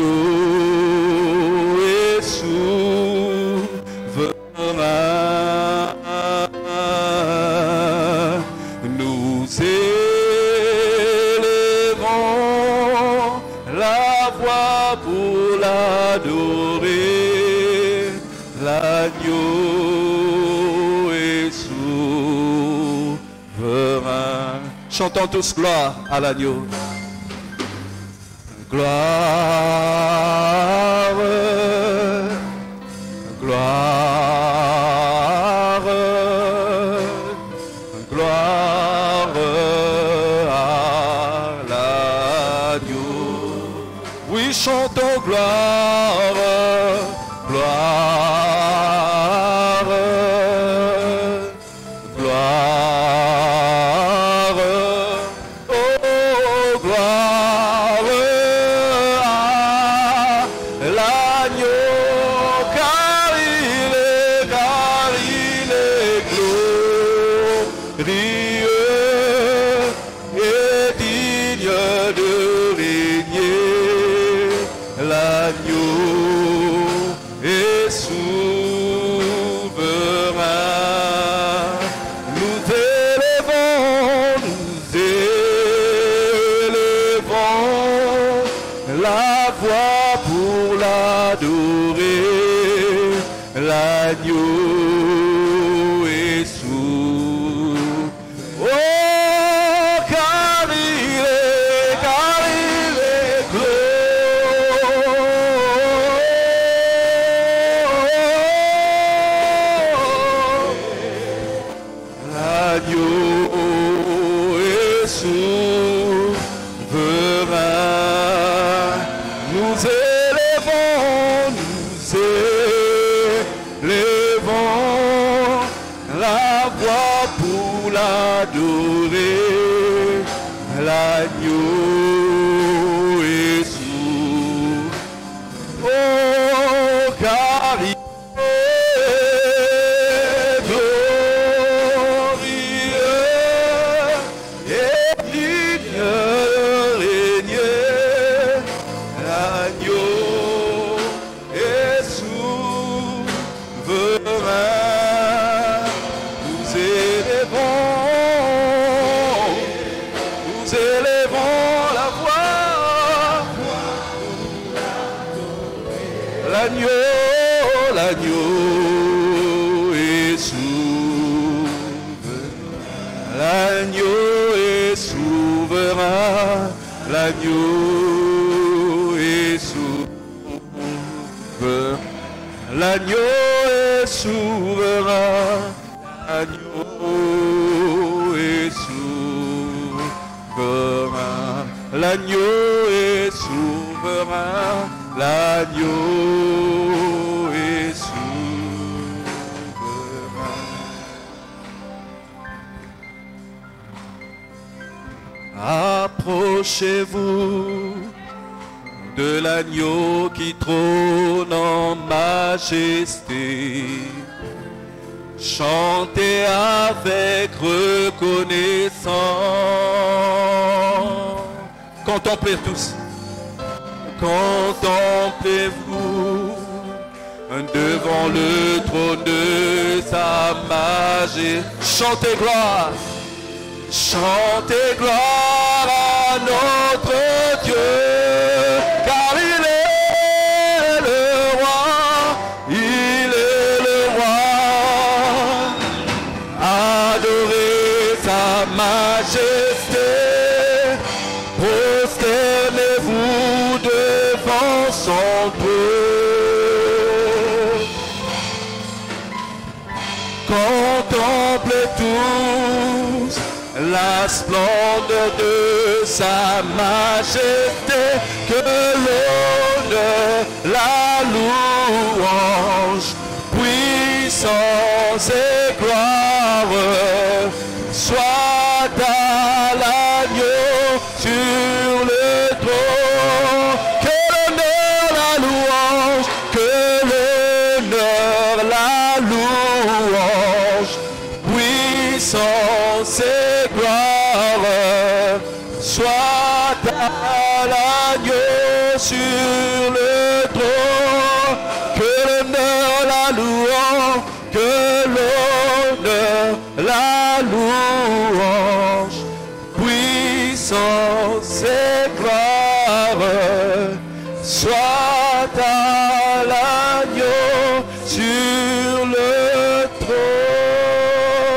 est souverain. Nous est souverain. Chantons tous gloire à l'agneau. Gloire, gloire, gloire à l'agneau. Oui, chantons gloire, gloire, gloire, oh gloire à l'agneau, car il est glorieux et digne de régner. L'agneau est souverain. Nous élevons la voix pour l'adorer. L'agneau est souverain. Oh, car il est glorieux. L'agneau est souverain. Nous élevons la voix pour l'adorer. L'agneau est souverain. Oh, car il est glorieux et digne de régner. L'agneau est souverain. Nous élevons la voix. L'agneau est souverain. L'agneau est souverain. L'agneau est souverain. L'agneau est souverain. L'agneau est souverain. L'agneau est souverain. L'agneau est souverain. Approchez-vous de l'agneau qui trône en majesté. Chantez avec reconnaissance. Contemplez tous. Contemplez-vous devant le trône de sa majesté. Chantez gloire. Chantez gloire à notre Dieu, car il est le roi, il est le roi. Adorez sa majesté, prosternez-vous devant son trône. Contemplez tous la splendeur de sa majesté, que l'honneur, la louange, puissance et gloire soit à l'agneau sur le trône. Que l'honneur, la louange, que l'honneur, la louange, puissance et gloire soit à l'agneau sur le trône. Que l'honneur, la louange, que l'honneur, la louange, puissance et gloire soit à l'agneau sur le trône.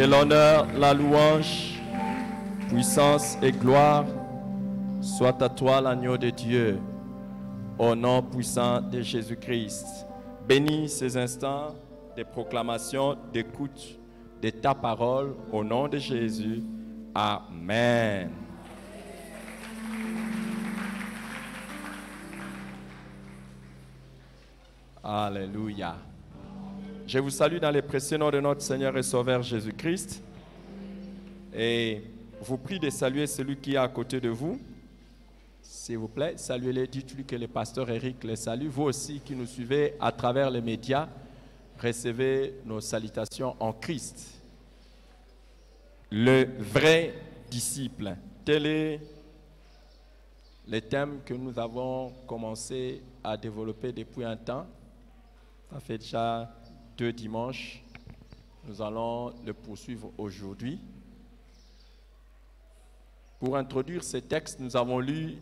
Que l'honneur, la louange, puissance et gloire soient à toi, l'agneau de Dieu, au nom puissant de Jésus-Christ. Bénis ces instants de proclamation, d'écoute de ta parole, au nom de Jésus. Amen. Alléluia. Je vous salue dans les précieux noms de notre Seigneur et Sauveur Jésus-Christ. Et vous prie de saluer celui qui est à côté de vous. S'il vous plaît, saluez-les. Dites-lui que le pasteur Eric les salue. Vous aussi qui nous suivez à travers les médias, recevez nos salutations en Christ. Le vrai disciple. Tel est le thème que nous avons commencé à développer depuis un temps. Ça fait déjà 2 dimanches. Nous allons le poursuivre aujourd'hui. Pour introduire ce texte, nous avons lu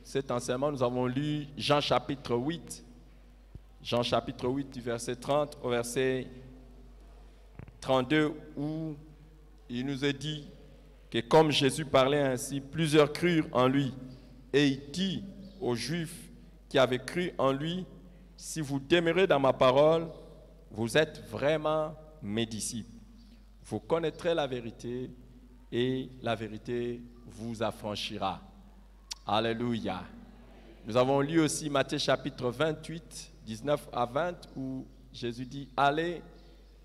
cet enseignement, nous avons lu Jean chapitre 8. Jean chapitre 8 du verset 30 au verset 32 où il nous est dit que comme Jésus parlait ainsi, plusieurs crurent en lui. Et il dit aux Juifs qui avaient cru en lui, si vous demeurez dans ma parole, vous êtes vraiment mes disciples. Vous connaîtrez la vérité et la vérité vous affranchira. Alléluia. Nous avons lu aussi Matthieu chapitre 28, 19 à 20, où Jésus dit, allez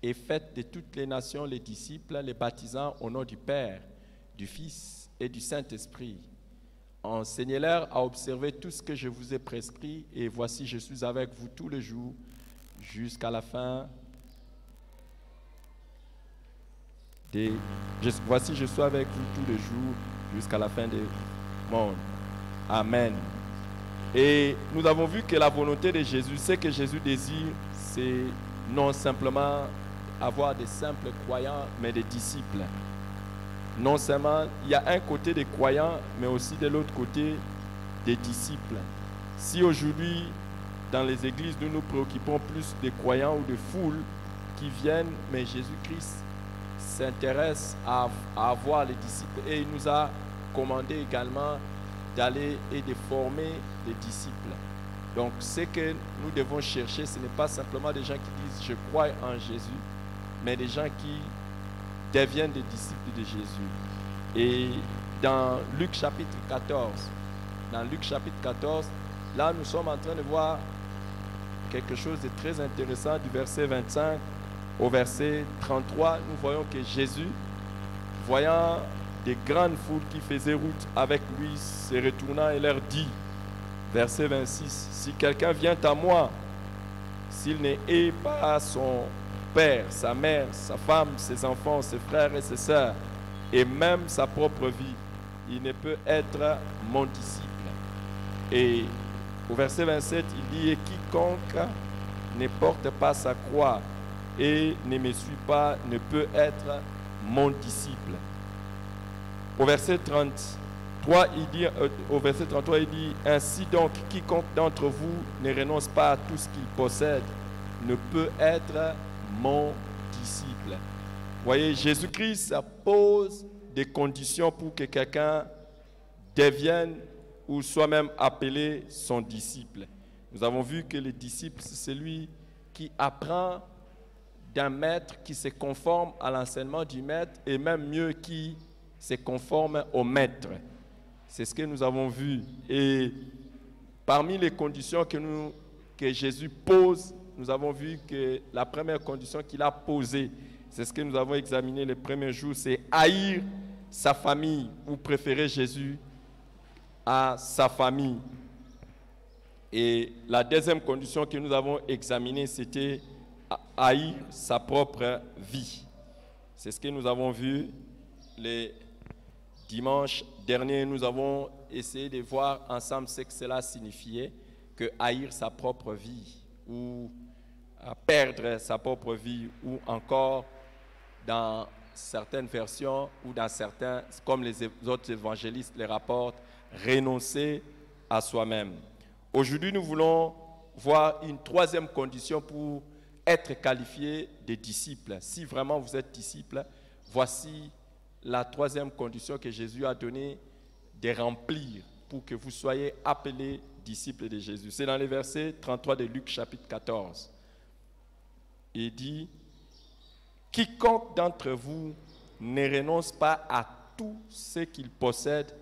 et faites de toutes les nations les disciples, les baptisant au nom du Père, du Fils et du Saint-Esprit. Enseignez-leur à observer tout ce que je vous ai prescrit, et voici, je suis avec vous tous les jours jusqu'à la fin voici, je suis avec vous tous les jours jusqu'à la fin du monde. Amen. Et nous avons vu que la volonté de Jésus, ce que Jésus désire, c'est non simplement avoir des simples croyants, mais des disciples. Non seulement, il y a un côté des croyants, mais aussi de l'autre côté des disciples. Si aujourd'hui, dans les églises, nous nous préoccupons plus des croyants ou des foules qui viennent, mais Jésus-Christ s'intéresse à avoir les disciples. Et il nous a commandé également d'aller et de former des disciples. Donc, ce que nous devons chercher, ce n'est pas simplement des gens qui disent « je crois en Jésus », mais des gens qui deviennent des disciples de Jésus. Et dans Luc chapitre 14, là nous sommes en train de voir quelque chose de très intéressant du verset 25 au verset 33. Nous voyons que Jésus, voyant des grandes foules qui faisaient route avec lui, se retourna et leur dit, verset 26, si quelqu'un vient à moi, s'il ne hait pas son père, sa mère, sa femme, ses enfants, ses frères et ses sœurs, et même sa propre vie, il ne peut être mon disciple. Et au verset 27, il dit, et quiconque ne porte pas sa croix et ne me suit pas ne peut être mon disciple. Au verset 33, il dit, ainsi donc, quiconque d'entre vous ne renonce pas à tout ce qu'il possède ne peut être mon disciple. Voyez, Jésus-Christ pose des conditions pour que quelqu'un devienne ou soit même appelé son disciple. Nous avons vu que le disciple, c'est celui qui apprend d'un maître, qui se conforme à l'enseignement du maître, et même mieux, qui se conforme au maître. C'est ce que nous avons vu. Et parmi les conditions que Jésus pose, nous avons vu que la première condition qu'il a posée, c'est ce que nous avons examiné les premiers jours, c'est haïr sa famille ou préférer Jésus à sa famille. Et la deuxième condition que nous avons examinée, c'était haïr sa propre vie. C'est ce que nous avons vu les dimanches derniers. Nous avons essayé de voir ensemble ce que cela signifiait, que haïr sa propre vie ou perdre sa propre vie, ou encore dans certaines versions ou dans certains, comme les autres évangélistes les rapportent, renoncer à soi-même. Aujourd'hui, nous voulons voir une troisième condition pour être qualifié de disciple. Si vraiment vous êtes disciple, voici la troisième condition que Jésus a donnée de remplir pour que vous soyez appelés disciples de Jésus. C'est dans le verset 33 de Luc chapitre 14. Il dit, « Quiconque d'entre vous ne renonce pas à tout ce qu'il possède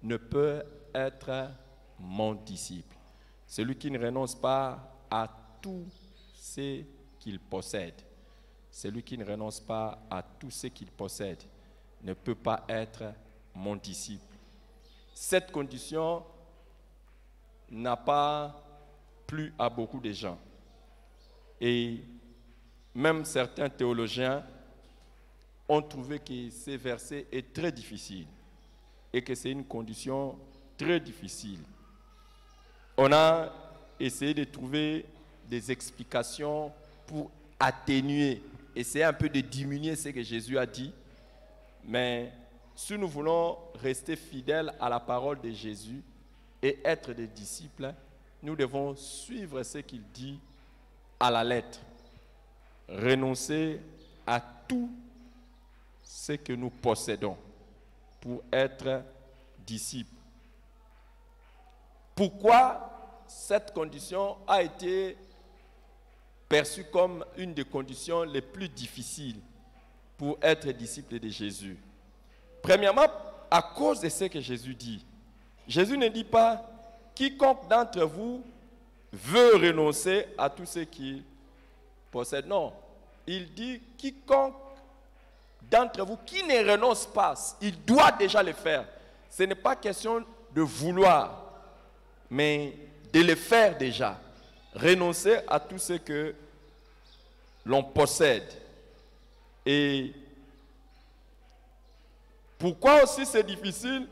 ne peut être mon disciple. » Celui qui ne renonce pas à tout ce qu'il possède, celui qui ne renonce pas à tout ce qu'il possède ne peut pas être mon disciple. Cette condition n'a pas plu à beaucoup de gens. Et même certains théologiens ont trouvé que ce verset est très difficile et que c'est une condition très difficile. On a essayé de trouver des explications pour atténuer, essayer un peu de diminuer ce que Jésus a dit, mais si nous voulons rester fidèles à la parole de Jésus et être des disciples, nous devons suivre ce qu'il dit à la lettre. Renoncer à tout ce que nous possédons pour être disciples. Pourquoi cette condition a été perçue comme une des conditions les plus difficiles pour être disciple de Jésus? Premièrement, à cause de ce que Jésus dit. Jésus ne dit pas « Quiconque d'entre vous veut renoncer à tout ce qu'il possède ». Non, il dit « Quiconque d'entre vous qui ne renonce pas, il doit déjà le faire ». Ce n'est pas question de vouloir, mais de le faire déjà. Renoncer à tout ce que l'on possède. Et pourquoi aussi c'est difficile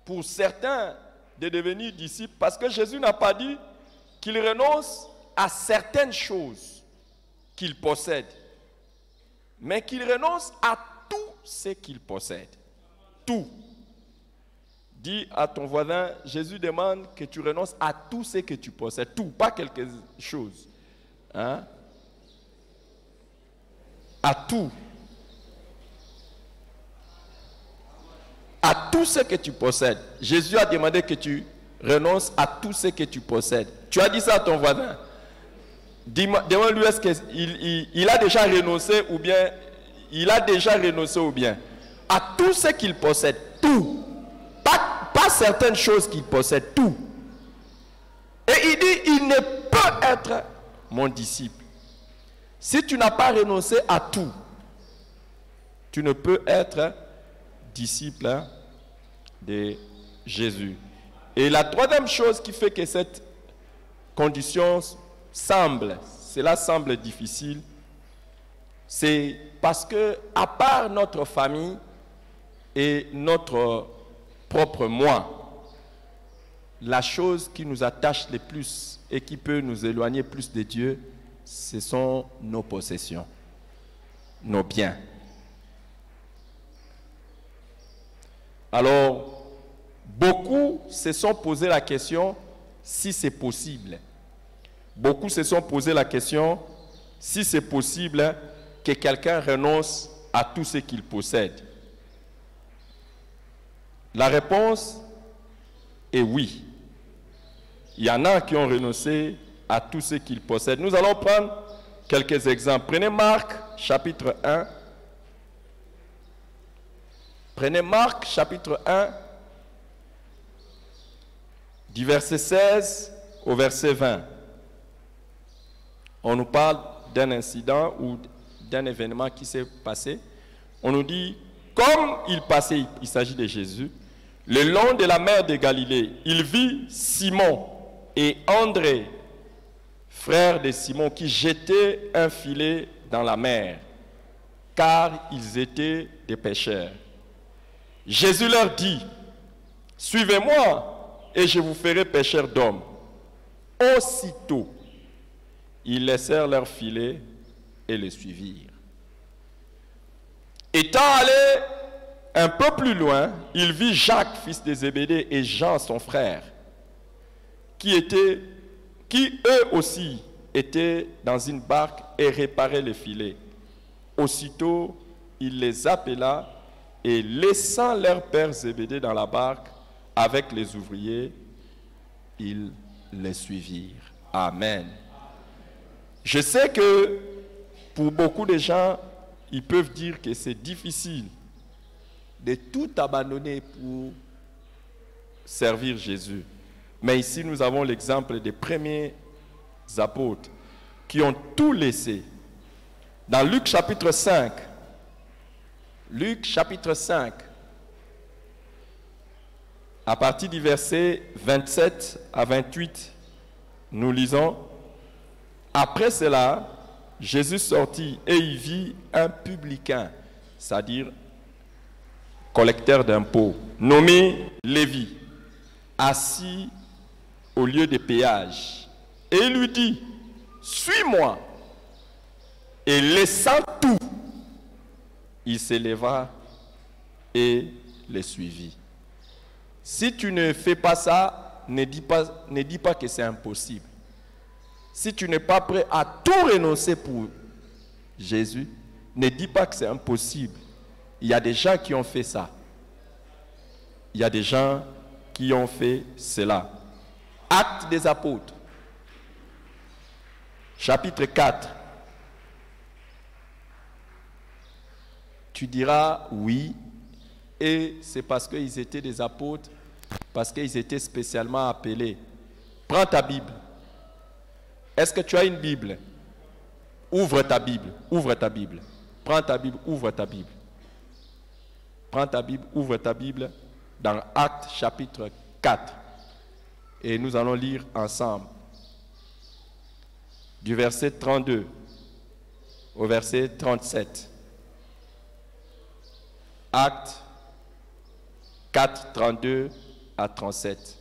pour certains de devenir disciples? Parce que Jésus n'a pas dit qu'il renonce à certaines choses qu'il possède, mais qu'il renonce à tout ce qu'il possède. Tout. Dis à ton voisin, Jésus demande que tu renonces à tout ce que tu possèdes. Tout, pas quelque chose. Hein? À tout. À tout ce que tu possèdes. Jésus a demandé que tu renonces à tout ce que tu possèdes. Tu as dit ça à ton voisin. Demande-lui, est-ce qu'il a déjà renoncé ou bien il a déjà renoncé ou bien à tout ce qu'il possède. Tout. Pas certaines choses qu'il possède, tout. Et il dit, il ne peut être mon disciple. Si tu n'as pas renoncé à tout, tu ne peux être disciple de Jésus. Et la troisième chose qui fait que cette condition semble difficile, c'est parce que, à part notre famille et notre propre moi, la chose qui nous attache le plus et qui peut nous éloigner plus de Dieu, ce sont nos possessions, nos biens. Alors, beaucoup se sont posé la question si c'est possible. Beaucoup se sont posé la question si c'est possible que quelqu'un renonce à tout ce qu'il possède. La réponse est oui. Il y en a qui ont renoncé à tout ce qu'ils possèdent. Nous allons prendre quelques exemples. Prenez Marc, chapitre 1. Prenez Marc, chapitre 1, du verset 16 au verset 20. On nous parle d'un incident ou d'un événement qui s'est passé. On nous dit, comme il passait, il s'agit de Jésus, le long de la mer de Galilée, il vit Simon et André, frères de Simon, qui jetaient un filet dans la mer, car ils étaient des pêcheurs. Jésus leur dit, « Suivez-moi, et je vous ferai pêcheurs d'hommes. » Aussitôt, ils laissèrent leur filet et le suivirent. Étant allés un peu plus loin, il vit Jacques, fils de Zébédée, et Jean, son frère, qui eux aussi étaient dans une barque et réparaient les filets. Aussitôt, il les appela et laissant leur père Zébédée dans la barque avec les ouvriers, ils les suivirent. Amen. Je sais que pour beaucoup de gens, ils peuvent dire que c'est difficile de tout abandonner pour servir Jésus. Mais ici, nous avons l'exemple des premiers apôtres qui ont tout laissé. Dans Luc chapitre 5, à partir du verset 27 à 28, nous lisons: Après cela, Jésus sortit et y vit un publicain, c'est-à-dire collecteur d'impôts, nommé Lévi, assis au lieu de péage. Et il lui dit: Suis-moi. Et laissant tout, il s'éleva et le suivit. Si tu ne fais pas ça, ne dis pas que c'est impossible. Si tu n'es pas prêt à tout renoncer pour Jésus, ne dis pas que c'est impossible. Il y a des gens qui ont fait ça. Il y a des gens qui ont fait cela. Actes des apôtres, chapitre 4. Tu diras oui, et c'est parce qu'ils étaient des apôtres, parce qu'ils étaient spécialement appelés. Prends ta Bible. Est-ce que tu as une Bible? Ouvre ta Bible, ouvre ta Bible. Prends ta Bible, ouvre ta Bible. Prends ta Bible, ouvre ta Bible dans Actes chapitre 4. Et nous allons lire ensemble. Du verset 32 au verset 37. Actes 4, 32 à 37.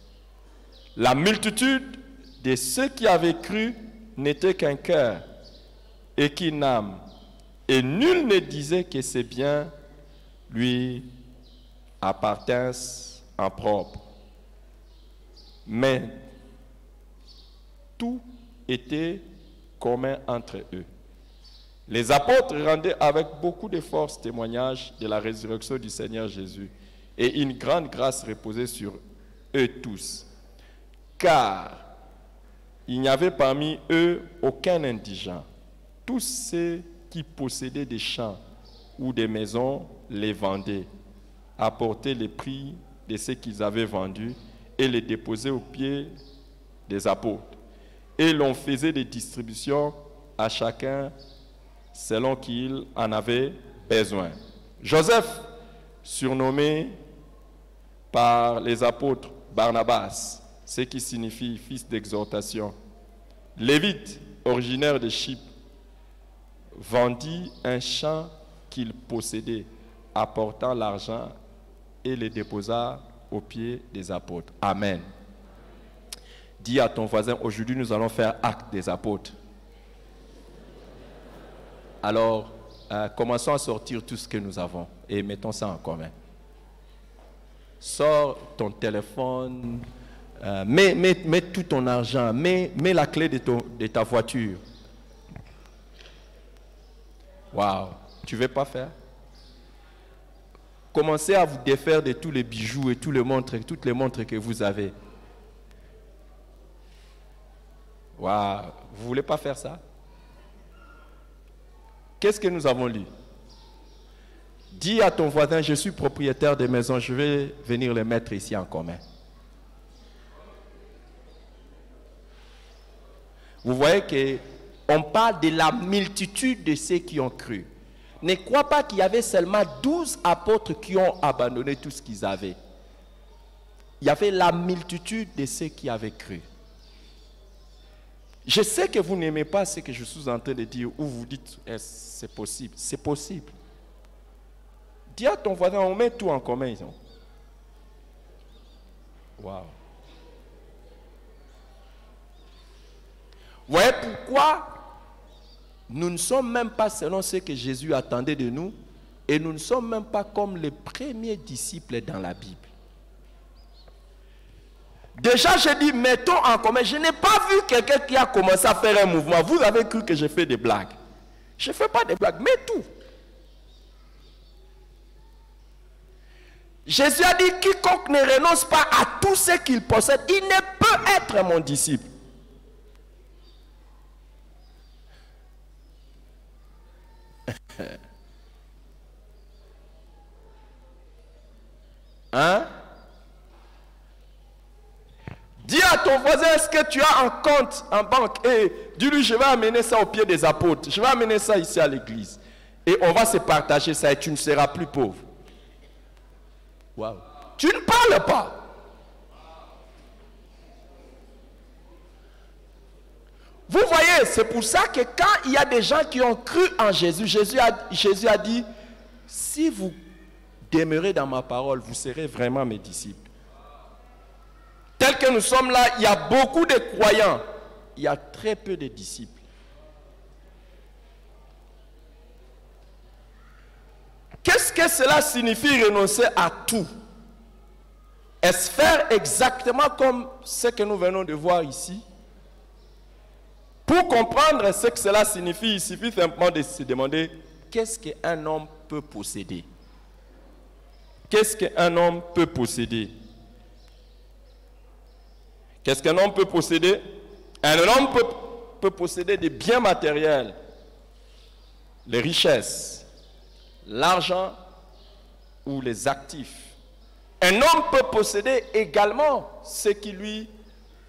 La multitude de ceux qui avaient cru n'était qu'un cœur et qu'une âme. Et nul ne disait que ces biens lui appartinssent en propre. Mais tout était commun entre eux. Les apôtres rendaient avec beaucoup de force témoignage de la résurrection du Seigneur Jésus, et une grande grâce reposait sur eux tous. Car il n'y avait parmi eux aucun indigent. Tous ceux qui possédaient des champs ou des maisons les vendaient, apportaient les prix de ce qu'ils avaient vendus et les déposaient aux pieds des apôtres. Et l'on faisait des distributions à chacun selon qu'il en avait besoin. Joseph, surnommé par les apôtres Barnabas, ce qui signifie fils d'exhortation. Lévite, originaire de Chypre, vendit un champ qu'il possédait, apportant l'argent et le déposa aux pieds des apôtres. Amen. Dis à ton voisin, aujourd'hui nous allons faire acte des apôtres. Alors, commençons à sortir tout ce que nous avons et mettons ça en commun. Sors ton téléphone, mets tout ton argent, mets la clé de ta voiture. Waouh, tu ne veux pas faire? Commencez à vous défaire de tous les bijoux et toutes les montres que vous avez. Waouh, vous ne voulez pas faire ça? Qu'est-ce que nous avons lu? Dis à ton voisin, je suis propriétaire de maison, je vais venir les mettre ici en commun. Vous voyez qu'on parle de la multitude de ceux qui ont cru. Ne crois pas qu'il y avait seulement 12 apôtres qui ont abandonné tout ce qu'ils avaient. Il y avait la multitude de ceux qui avaient cru. Je sais que vous n'aimez pas ce que je suis en train de dire, ou vous dites, c'est possible. C'est possible. Dis à ton voisin, on met tout en commun. Waouh. Vous voyez pourquoi nous ne sommes même pas selon ce que Jésus attendait de nous, et nous ne sommes même pas comme les premiers disciples dans la Bible. Déjà, j'ai dit, mettons en commun. Je n'ai pas vu quelqu'un qui a commencé à faire un mouvement. Vous avez cru que j'ai fait des blagues. Je ne fais pas des blagues, mais tout. Jésus a dit, quiconque ne renonce pas à tout ce qu'il possède, il ne peut être mon disciple. Hein? Dis à ton voisin, est-ce que tu as un compte en banque? Et dis-lui, je vais amener ça au pied des apôtres. Je vais amener ça ici à l'église. Et on va se partager ça et tu ne seras plus pauvre. Wow. Tu ne parles pas. Vous voyez, c'est pour ça que quand il y a des gens qui ont cru en Jésus, Jésus a dit, si vous demeurez dans ma parole, vous serez vraiment mes disciples. Tel que nous sommes là, il y a beaucoup de croyants, il y a très peu de disciples. Qu'est-ce que cela signifie renoncer à tout? Est-ce faire exactement comme ce que nous venons de voir ici? Pour comprendre ce que cela signifie, il suffit simplement de se demander qu'est-ce qu'un homme peut posséder? Qu'est-ce qu'un homme peut posséder? Qu'est-ce qu'un homme peut posséder? Un homme peut posséder des biens matériels, les richesses, l'argent ou les actifs. Un homme peut posséder également ce qui lui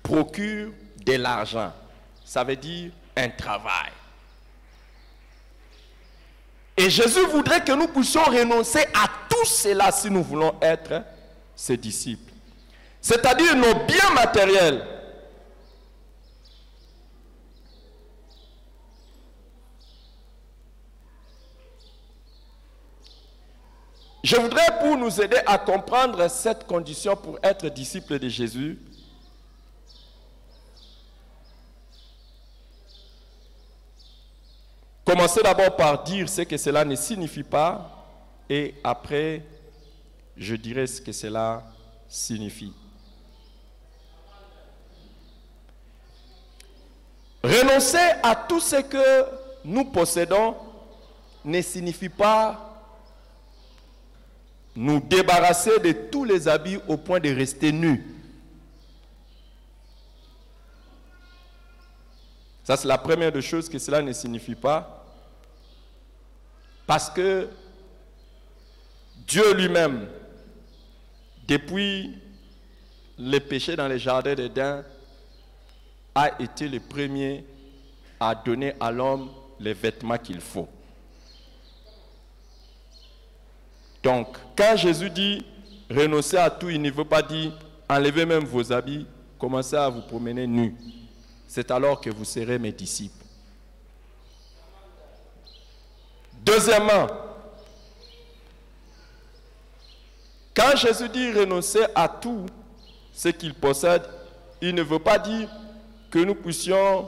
procure de l'argent. Ça veut dire un travail. Et Jésus voudrait que nous puissions renoncer à tout cela si nous voulons être ses disciples. C'est-à-dire nos biens matériels. Je voudrais, pour nous aider à comprendre cette condition pour être disciple de Jésus, commencer d'abord par dire ce que cela ne signifie pas et après, je dirai ce que cela signifie. Renoncer à tout ce que nous possédons ne signifie pas nous débarrasser de tous les habits au point de rester nus. Ça, c'est la première des choses que cela ne signifie pas. Parce que Dieu lui-même, depuis le péché dans le jardin d'Éden, a été le premier à donner à l'homme les vêtements qu'il faut. Donc, quand Jésus dit renoncer à tout, il ne veut pas dire enlevez même vos habits, commencez à vous promener nus. C'est alors que vous serez mes disciples. Deuxièmement, quand Jésus dit renoncer à tout ce qu'il possède, il ne veut pas dire que nous puissions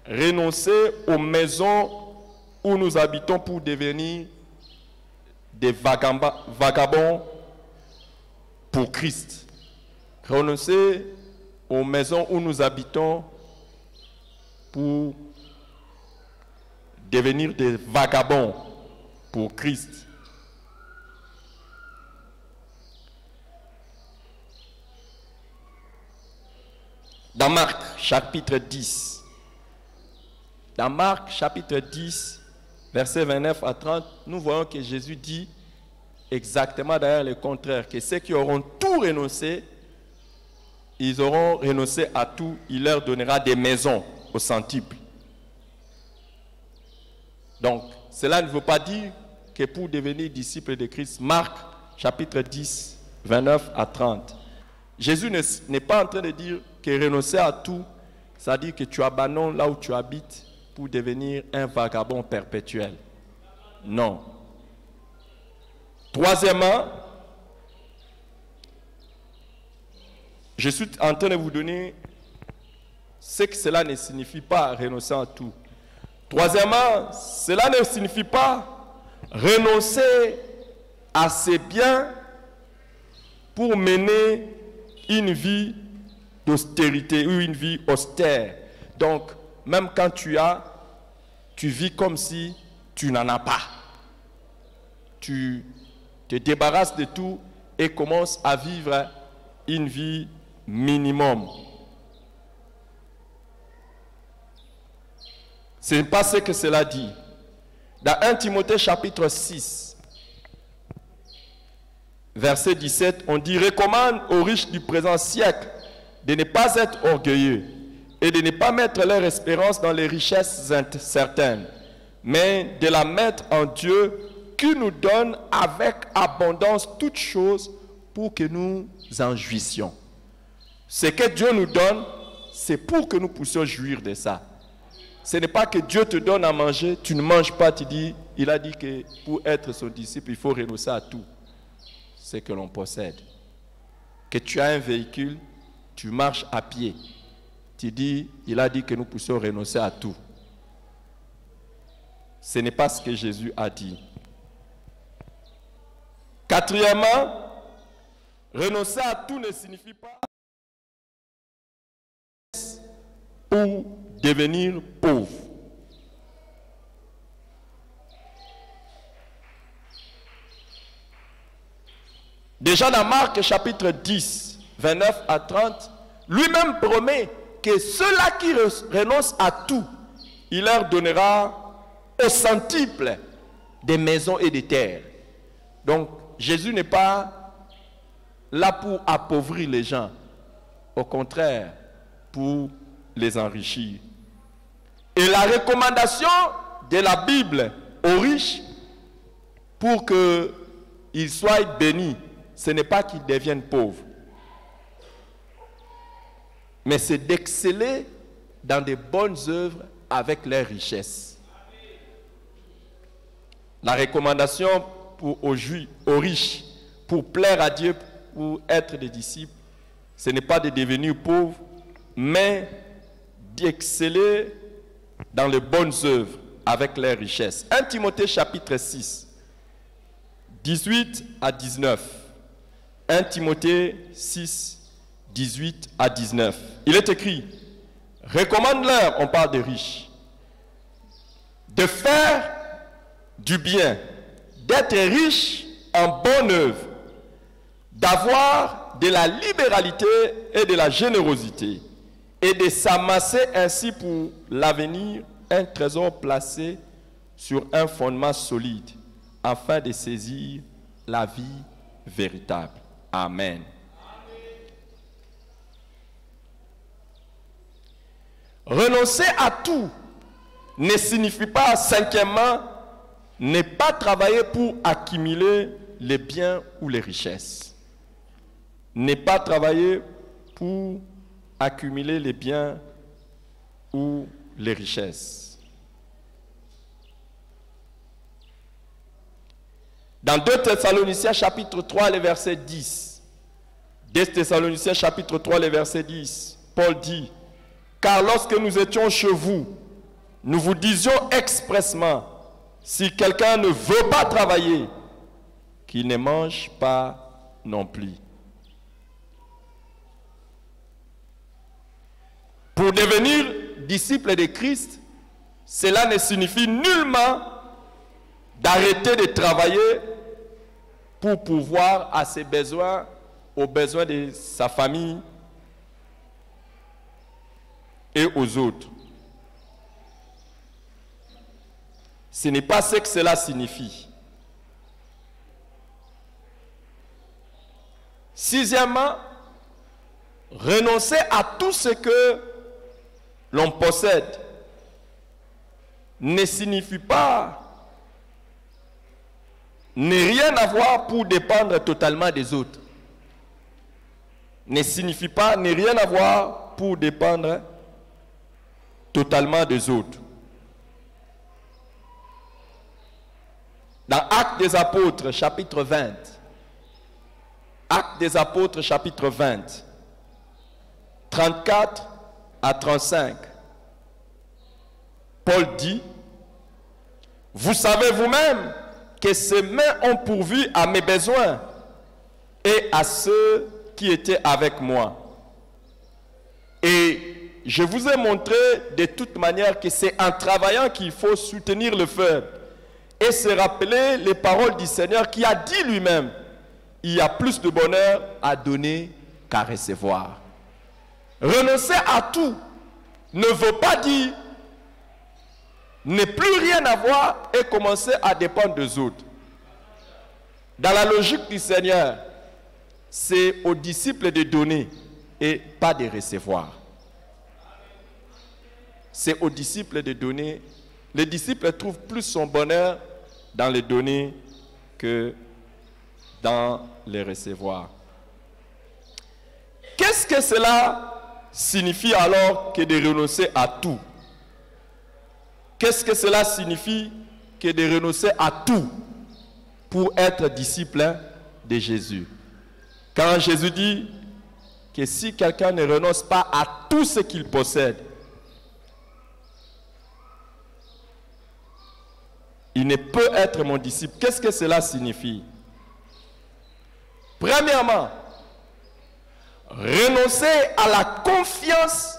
renoncer aux maisons où nous habitons pour devenir des vagabonds pour Christ. Renoncer aux maisons où nous habitons pour devenir des vagabonds pour Christ. Dans Marc, chapitre 10. Dans Marc, chapitre 10, versets 29 à 30, nous voyons que Jésus dit exactement d'ailleurs le contraire, que ceux qui auront tout renoncé, ils auront renoncé à tout, il leur donnera des maisons au centuple. Donc, cela ne veut pas dire que pour devenir disciple de Christ, Marc, chapitre 10, 29 à 30, Jésus n'est pas en train de dire que renoncer à tout, c'est-à-dire que tu abandonnes là où tu habites pour devenir un vagabond perpétuel. Non. Troisièmement, je suis en train de vous donner ce que cela ne signifie pas renoncer à tout. Troisièmement, cela ne signifie pas renoncer à ses biens pour mener une vie d'austérité ou une vie austère. Donc, même quand tu as, tu vis comme si tu n'en as pas. Tu te débarrasses de tout et commences à vivre une vie minimum. Ce n'est pas ce que cela dit. Dans 1 Timothée chapitre 6, verset 17, on dit « Recommande aux riches du présent siècle de ne pas être orgueilleux et de ne pas mettre leur espérance dans les richesses incertaines, mais de la mettre en Dieu qui nous donne avec abondance toutes choses pour que nous en jouissions. » Ce que Dieu nous donne, c'est pour que nous puissions jouir de ça. Ce n'est pas que Dieu te donne à manger, tu ne manges pas, tu dis, il a dit que pour être son disciple, il faut renoncer à tout ce que l'on possède. Que tu as un véhicule, tu marches à pied. Tu dis, il a dit que nous puissions renoncer à tout. Ce n'est pas ce que Jésus a dit. Quatrièmement, renoncer à tout ne signifie pas pour devenir pauvre. Déjà dans Marc chapitre 10, 29 à 30, lui-même promet que ceux-là qui renoncent à tout, il leur donnera au centuple des maisons et des terres. Donc Jésus n'est pas là pour appauvrir les gens, au contraire, pour les enrichir. Et la recommandation de la Bible aux riches pour qu'ils soient bénis, ce n'est pas qu'ils deviennent pauvres, mais c'est d'exceller dans de bonnes œuvres avec leurs richesses. La recommandation aux riches pour plaire à Dieu, pour être des disciples, ce n'est pas de devenir pauvres, mais d'exceller dans les bonnes œuvres avec leurs richesses. 1 Timothée chapitre 6, 18 à 19. 1 Timothée 6, 18 à 19. Il est écrit, recommande-leur, on parle des riches, de faire du bien, d'être riche en bonne œuvre, d'avoir de la libéralité et de la générosité, et de s'amasser ainsi pour l'avenir un trésor placé sur un fondement solide, afin de saisir la vie véritable. Amen. Renoncer à tout ne signifie pas, cinquièmement, ne pas travailler pour accumuler les biens ou les richesses. Ne pas travailler pour accumuler les biens ou les richesses. Dans 2 Thessaloniciens chapitre 3, le verset 10, 2 Thessaloniciens chapitre 3, le verset 10, Paul dit, « Car lorsque nous étions chez vous, nous vous disions expressement, si quelqu'un ne veut pas travailler, qu'il ne mange pas non plus. » Pour devenir disciple de Christ, cela ne signifie nullement d'arrêter de travailler pour pourvoir à ses besoins, aux besoins de sa famille et aux autres. Ce n'est pas ce que cela signifie. Sixièmement, renoncer à tout ce que l'on possède ne signifie pas ne rien avoir pour dépendre totalement des autres. Ne signifie pas ne rien avoir pour dépendre totalement des autres. Dans Actes des Apôtres, chapitre 20, Actes des Apôtres, chapitre 20, 34 à 35, Paul dit, « Vous savez vous-même que ces mains ont pourvu à mes besoins et à ceux qui étaient avec moi. Et je vous ai montré de toute manière que c'est en travaillant qu'il faut soutenir le faible. Et se rappeler les paroles du Seigneur qui a dit lui-même, il y a plus de bonheur à donner qu'à recevoir. Renoncer à tout ne veut pas dire ne plus rien avoir et commencer à dépendre des autres. Dans la logique du Seigneur, c'est aux disciples de donner et pas de recevoir. C'est aux disciples de donner. Les disciples trouvent plus son bonheur dans les donner que dans les recevoir. Qu'est-ce que cela signifie alors que de renoncer à tout? Qu'est-ce que cela signifie que de renoncer à tout pour être disciple de Jésus? Quand Jésus dit que si quelqu'un ne renonce pas à tout ce qu'il possède, il ne peut être mon disciple. Qu'est-ce que cela signifie? Premièrement, renoncer à la confiance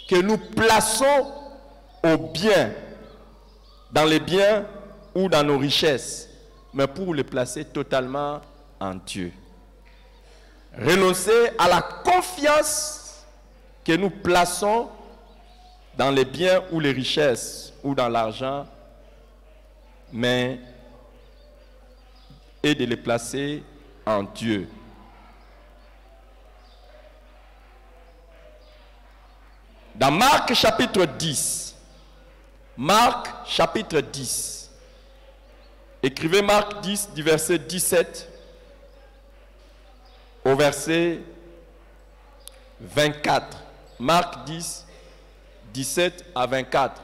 que nous plaçons au bien, dans les biens ou dans nos richesses, mais pour les placer totalement en Dieu. Renoncer à la confiance que nous plaçons dans les biens ou les richesses ou dans l'argent, mais et de les placer en Dieu. Dans Marc chapitre 10, Marc chapitre 10, écrivez Marc 10 du verset 17 au verset 24. Marc 10, 17 à 24.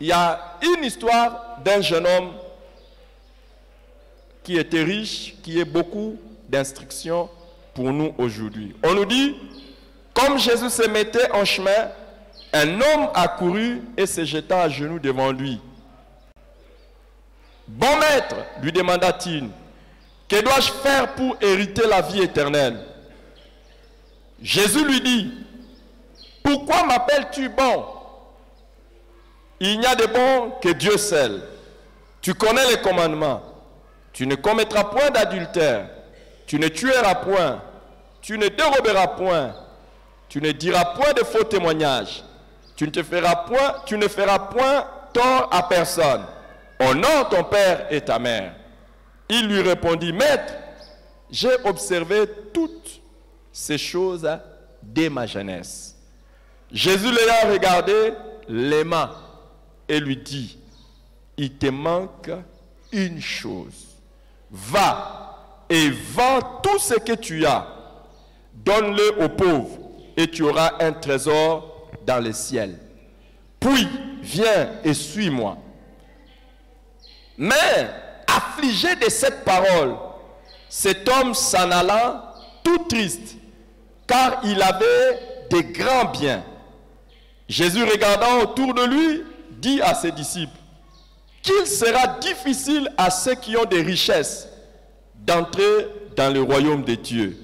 Il y a une histoire d'un jeune homme qui était riche, qui a beaucoup d'instructions pour nous aujourd'hui. On nous dit, comme Jésus se mettait en chemin, un homme accourut et se jeta à genoux devant lui. « Bon maître, lui demanda-t-il, que dois-je faire pour hériter la vie éternelle ?» Jésus lui dit, « Pourquoi m'appelles-tu bon? Il n'y a de bon que Dieu seul. Tu connais les commandements. Tu ne commettras point d'adultère. Tu ne tueras point. Tu ne déroberas point. Tu ne diras point de faux témoignages. Tu ne feras point tort à personne. Honore ton père et ta mère. Il lui répondit, Maître, j'ai observé toutes ces choses dès ma jeunesse. Jésus l'ayant regardé, l'aima et lui dit, il te manque une chose. Va et vends tout ce que tu as. Donne-le aux pauvres et tu auras un trésor dans le ciel. Puis, viens et suis-moi. Mais, affligé de cette parole, cet homme s'en alla tout triste, car il avait de grands biens. Jésus, regardant autour de lui, dit à ses disciples, qu'il sera difficile à ceux qui ont des richesses d'entrer dans le royaume de Dieu.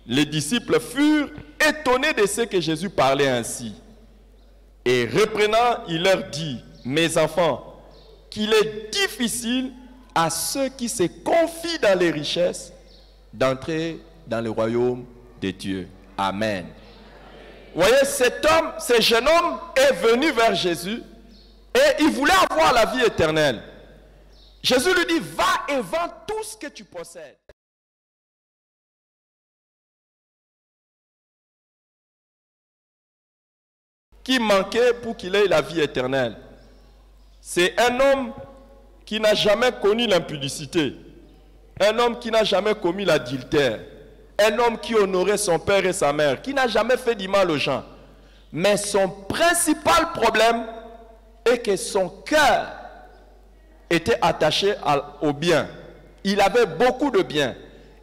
Les disciples furent étonnés de ce que Jésus parlait ainsi. Et reprenant, il leur dit, mes enfants, qu'il est difficile à ceux qui se confient dans les richesses d'entrer dans le royaume de Dieu. Amen. Vous voyez, ce jeune homme est venu vers Jésus et il voulait avoir la vie éternelle. Jésus lui dit, va et vends tout ce que tu possèdes. Qui manquait pour qu'il ait la vie éternelle? C'est un homme qui n'a jamais connu l'impudicité, un homme qui n'a jamais commis l'adultère, un homme qui honorait son père et sa mère, qui n'a jamais fait du mal aux gens. Mais son principal problème est que son cœur était attaché au bien. Il avait beaucoup de biens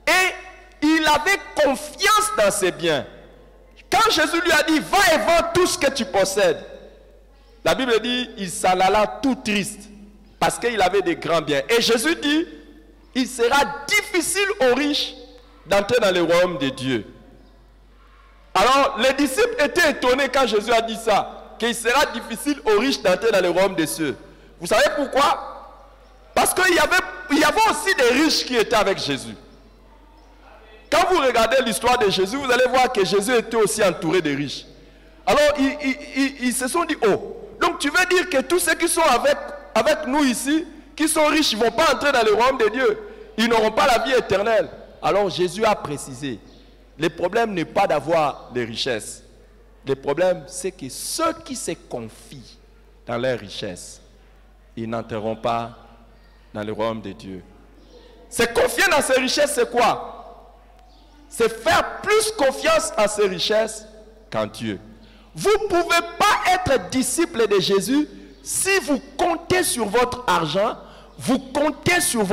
et il avait confiance dans ses biens. Quand Jésus lui a dit, va et vends tout ce que tu possèdes, la Bible dit, il s'en alla tout triste parce qu'il avait des grands biens. Et Jésus dit, il sera difficile aux riches d'entrer dans le royaume de Dieu. Alors, les disciples étaient étonnés quand Jésus a dit ça, qu'il sera difficile aux riches d'entrer dans le royaume des cieux. Vous savez pourquoi? Parce qu'il y avait aussi des riches qui étaient avec Jésus. Quand vous regardez l'histoire de Jésus, vous allez voir que Jésus était aussi entouré de riches. Alors, ils se sont dit, oh, donc tu veux dire que tous ceux qui sont avec nous ici, qui sont riches, ils ne vont pas entrer dans le royaume de Dieu. Ils n'auront pas la vie éternelle. Alors, Jésus a précisé, le problème n'est pas d'avoir des richesses. Le problème, c'est que ceux qui se confient dans leurs richesses, ils n'entreront pas dans le royaume de Dieu. Se confier dans ses richesses, c'est quoi? C'est faire plus confiance à ses richesses qu'en Dieu. Vous ne pouvez pas être disciple de Jésus si vous comptez sur votre argent, vous comptez sur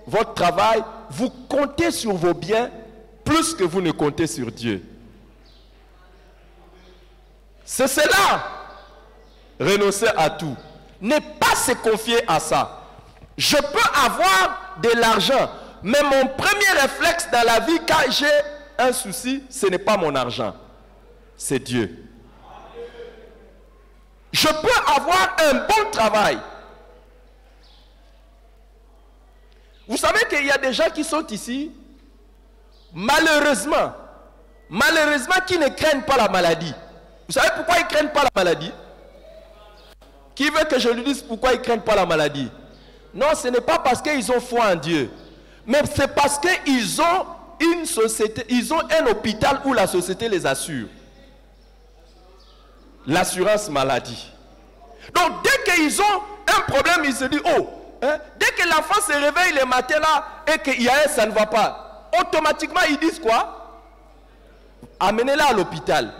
votre travail, vous comptez sur vos biens, plus que vous ne comptez sur Dieu. C'est cela, renoncer à tout. Ne pas se confier à ça. Je peux avoir de l'argent, mais mon premier réflexe dans la vie, quand j'ai un souci, ce n'est pas mon argent, c'est Dieu. Je peux avoir un bon travail. Vous savez qu'il y a des gens qui sont ici, malheureusement, qui ne craignent pas la maladie. Vous savez pourquoi ils ne craignent pas la maladie? Qui veut que je lui dise pourquoi ils ne craignent pas la maladie? Non, ce n'est pas parce qu'ils ont foi en Dieu. Mais c'est parce qu'ils ont une société, ils ont un hôpital où la société les assure. L'assurance maladie. Donc dès qu'ils ont un problème, ils se disent, oh, hein, dès que l'enfant se réveille le matin là et qu'il y a un, ça ne va pas. Automatiquement, ils disent quoi? Amenez-la à l'hôpital.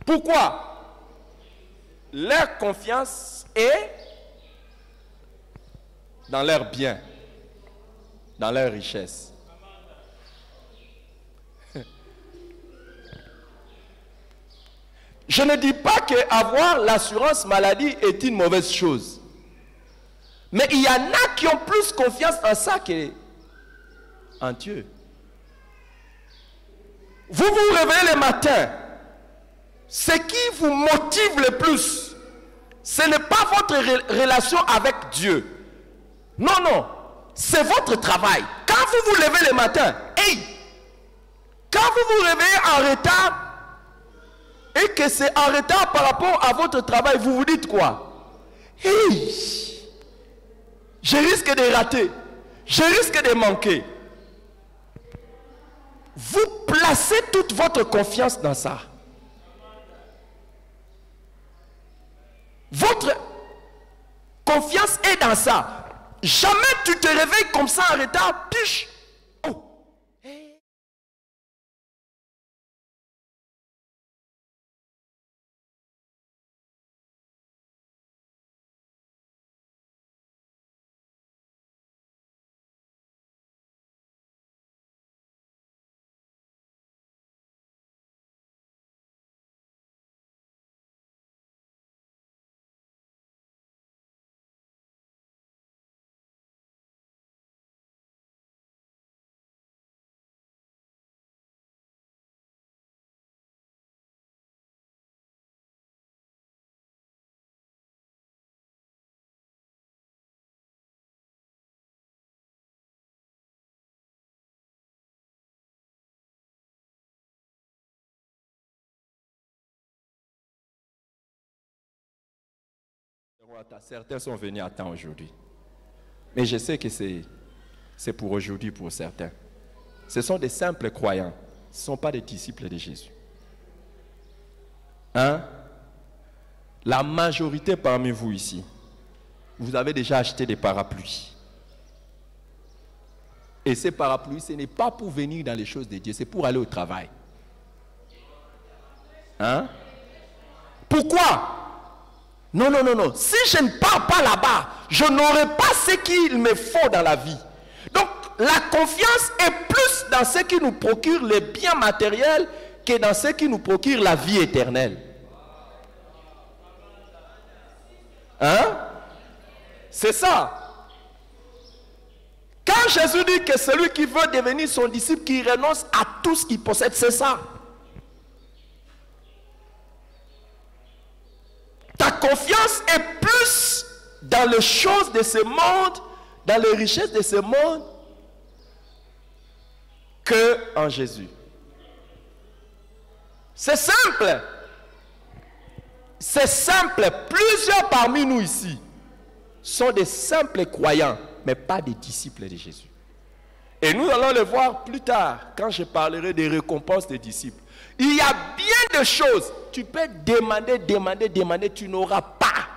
Pourquoi? Leur confiance est dans leurs biens, dans leur richesse. Je ne dis pas qu'avoir l'assurance maladie est une mauvaise chose. Mais il y en a qui ont plus confiance en ça qu'en Dieu. Vous vous réveillez le matin. Ce qui vous motive le plus, ce n'est pas votre relation avec Dieu. Non, non. C'est votre travail. Quand vous vous levez le matin, hey, quand vous vous réveillez en retard, et que c'est en retard par rapport à votre travail, vous vous dites quoi? Hey, je risque de rater. Je risque de manquer. Vous placez toute votre confiance dans ça. Votre confiance est dans ça. Jamais tu te réveilles comme ça en retard. Piche. Oh. Hey. Certains sont venus à temps aujourd'hui. Mais je sais que c'est pour aujourd'hui pour certains. Ce sont des simples croyants. Ce ne sont pas des disciples de Jésus. Hein? La majorité parmi vous ici, vous avez déjà acheté des parapluies. Et ces parapluies, ce n'est pas pour venir dans les choses de Dieu, c'est pour aller au travail. Hein? Pourquoi? Non, non, non, non. Si je ne pars pas là-bas, je n'aurai pas ce qu'il me faut dans la vie. Donc, la confiance est plus dans ce qui nous procure les biens matériels que dans ce qui nous procure la vie éternelle. Hein? C'est ça. Quand Jésus dit que celui qui veut devenir son disciple, qui renonce à tout ce qu'il possède, c'est ça. confiance est plus dans les choses de ce monde, dans les richesses de ce monde, que en Jésus. C'est simple. C'est simple. Plusieurs parmi nous ici sont des simples croyants, mais pas des disciples de Jésus. Et nous allons le voir plus tard, quand je parlerai des récompenses des disciples. Il y a bien de choses. Tu peux demander, tu n'auras pas.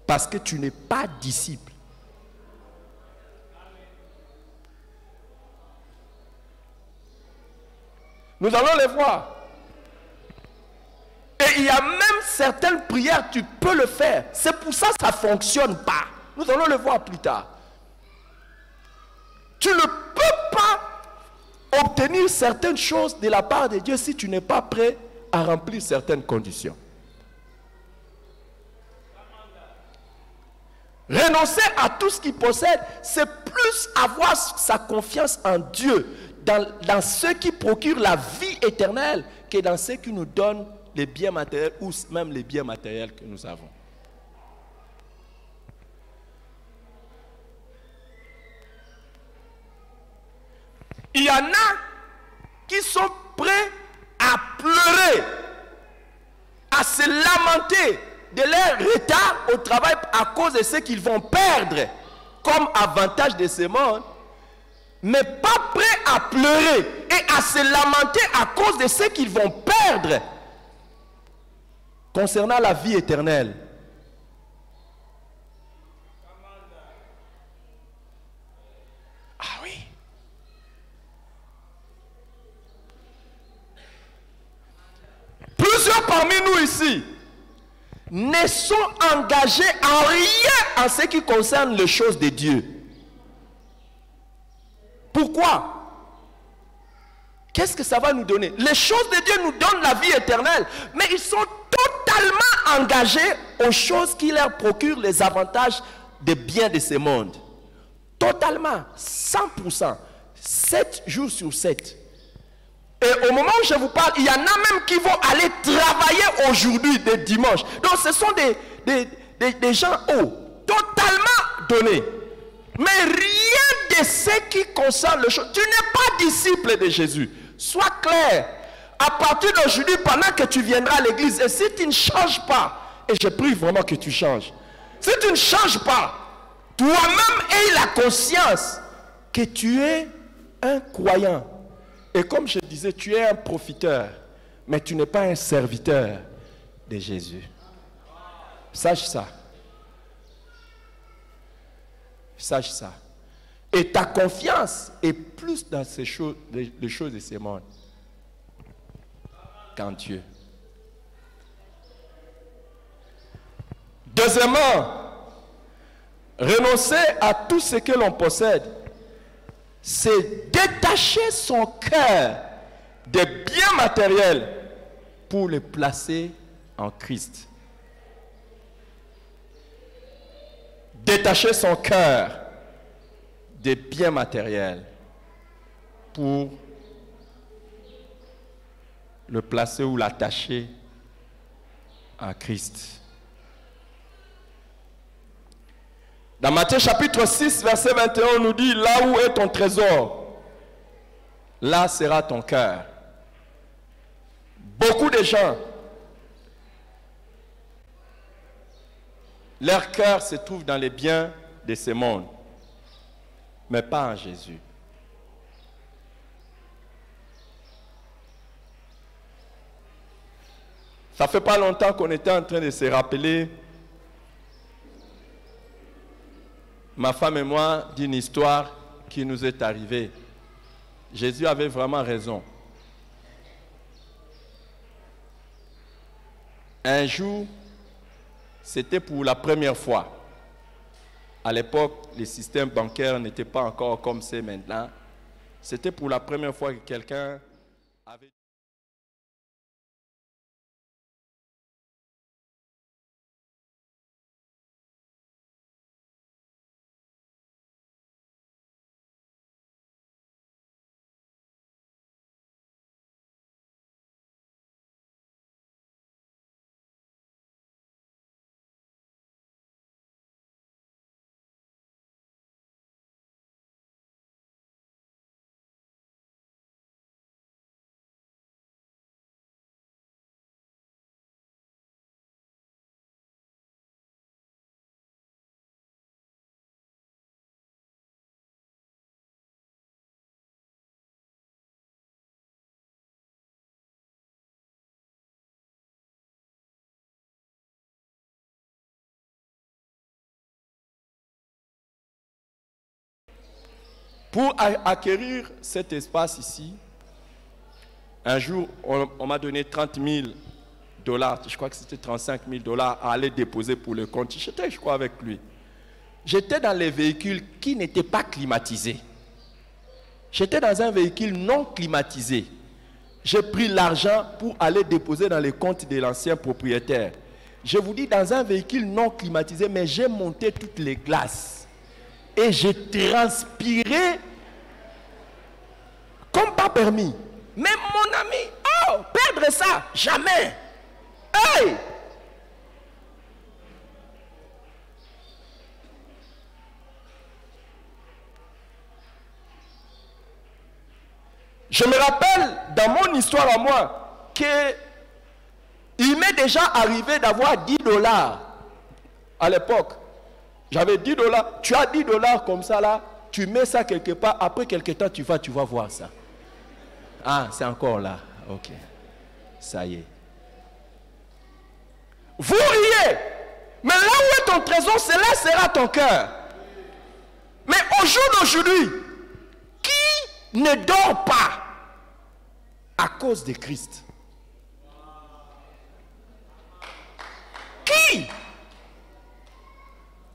Parce que tu n'es pas disciple. Nous allons les voir. Et il y a même certaines prières, tu peux le faire. C'est pour ça que ça ne fonctionne pas. Nous allons le voir plus tard. Tu ne peux pas obtenir certaines choses de la part de Dieu si tu n'es pas prêt à remplir certaines conditions. Renoncer à tout ce qu'il possède, c'est plus avoir sa confiance en Dieu, dans ce qui procure la vie éternelle, que dans ce qui nous donne les biens matériels ou même les biens matériels que nous avons. Il y en a qui sont prêts à pleurer, à se lamenter de leur retard au travail à cause de ce qu'ils vont perdre comme avantage de ce monde, mais pas prêts à pleurer et à se lamenter à cause de ce qu'ils vont perdre concernant la vie éternelle. Ah oui. Plusieurs parmi nous ici ne sont engagés en rien en ce qui concerne les choses de Dieu. Pourquoi? Qu'est-ce que ça va nous donner? Les choses de Dieu nous donnent la vie éternelle, mais ils sont totalement engagés aux choses qui leur procurent les avantages des biens de ce monde. Totalement, 100%, 7 jours sur 7. Et au moment où je vous parle, il y en a même qui vont aller travailler aujourd'hui, des dimanches. Donc ce sont des gens totalement donnés. Mais rien de ce qui concerne le choses. Tu n'es pas disciple de Jésus. Sois clair. À partir d'aujourd'hui, pendant que tu viendras à l'église, et si tu ne changes pas, et je prie vraiment que tu changes. Si tu ne changes pas, toi-même aie la conscience que tu es un croyant. Et comme je disais, tu es un profiteur, mais tu n'es pas un serviteur de Jésus. Sache ça. Sache ça. Et ta confiance est plus dans ces choses, les choses de ce monde qu'en Dieu. Deuxièmement, renoncer à tout ce que l'on possède, c'est détacher son cœur des biens matériels pour les placer en Christ. Détacher son cœur des biens matériels pour le placer ou l'attacher à Christ. Dans Matthieu chapitre 6, verset 21, on nous dit, là où est ton trésor, là sera ton cœur. Beaucoup de gens, leur cœur se trouve dans les biens de ce monde, mais pas en Jésus. Ça fait pas longtemps qu'on était en train de se rappeler, ma femme et moi, d'une histoire qui nous est arrivée. Jésus avait vraiment raison. Un jour, c'était pour la première fois. À l'époque, les systèmes bancaires n'étaient pas encore comme c'est maintenant. C'était pour la première fois que quelqu'un avait... Pour acquérir cet espace ici, un jour, on m'a donné 30 000 $, je crois que c'était 35 000 $ à aller déposer pour le compte. J'étais, je crois, avec lui. J'étais dans les véhicules qui n'étaient pas climatisés. J'étais dans un véhicule non climatisé. J'ai pris l'argent pour aller déposer dans les comptes de l'ancien propriétaire. Je vous dis, dans un véhicule non climatisé, mais j'ai monté toutes les glaces. Et j'ai transpiré comme pas permis. Mais mon ami, oh, perdre ça, jamais. Hey! Je me rappelle dans mon histoire à moi qu'il m'est déjà arrivé d'avoir 10 $ à l'époque. J'avais 10 $. Tu as 10 $ comme ça là, tu mets ça quelque part, après quelque temps tu vas voir ça. Ah, c'est encore là. Ok. Ça y est. Vous riez. Mais là où est ton trésor, c'est là sera ton cœur. Mais au jour d'aujourd'hui, qui ne dort pas à cause de Christ? Qui?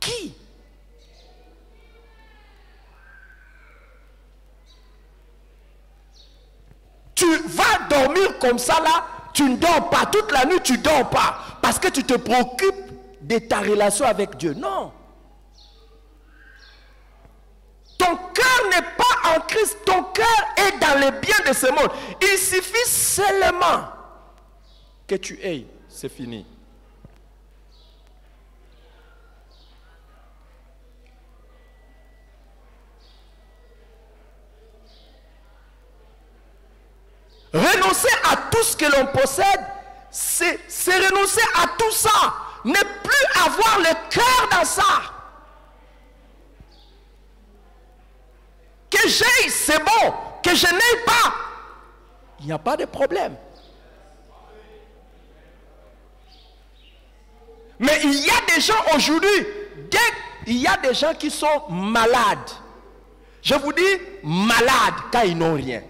Qui? Tu vas dormir comme ça là, tu ne dors pas. Toute la nuit, tu ne dors pas. Parce que tu te préoccupes de ta relation avec Dieu. Non. Ton cœur n'est pas en Christ. Ton cœur est dans les biens de ce monde. Il suffit seulement que tu aies. C'est fini. Renoncer à tout ce que l'on possède, c'est renoncer à tout ça. Ne plus avoir le cœur dans ça. Que j'aie, c'est bon. Que je n'aie pas, il n'y a pas de problème. Mais il y a des gens aujourd'hui, il y a des gens qui sont malades. Je vous dis malades quand ils n'ont rien.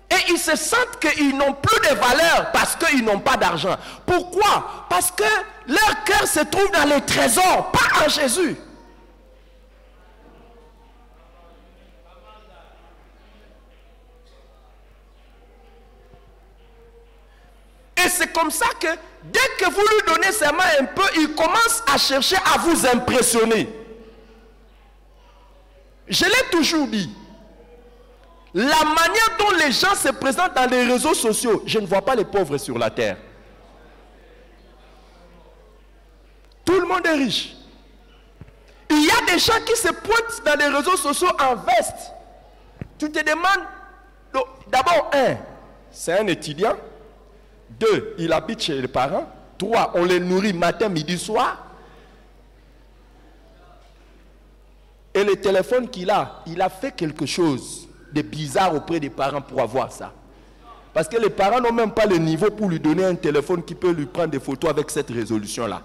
Et ils se sentent qu'ils n'ont plus de valeur parce qu'ils n'ont pas d'argent. Pourquoi? Parce que leur cœur se trouve dans les trésors, pas en Jésus. Et c'est comme ça que dès que vous lui donnez seulement un peu, il commence à chercher à vous impressionner. Je l'ai toujours dit. La manière dont les gens se présentent dans les réseaux sociaux, je ne vois pas les pauvres sur la terre. Tout le monde est riche. Il y a des gens qui se pointent dans les réseaux sociaux en veste. Tu te demandes, d'abord, c'est un étudiant. 2, il habite chez les parents. 3, on les nourrit matin, midi, soir. Et le téléphone qu'il a, il a fait quelque chose de bizarre auprès des parents pour avoir ça. Parce que les parents n'ont même pas le niveau pour lui donner un téléphone qui peut lui prendre des photos avec cette résolution-là.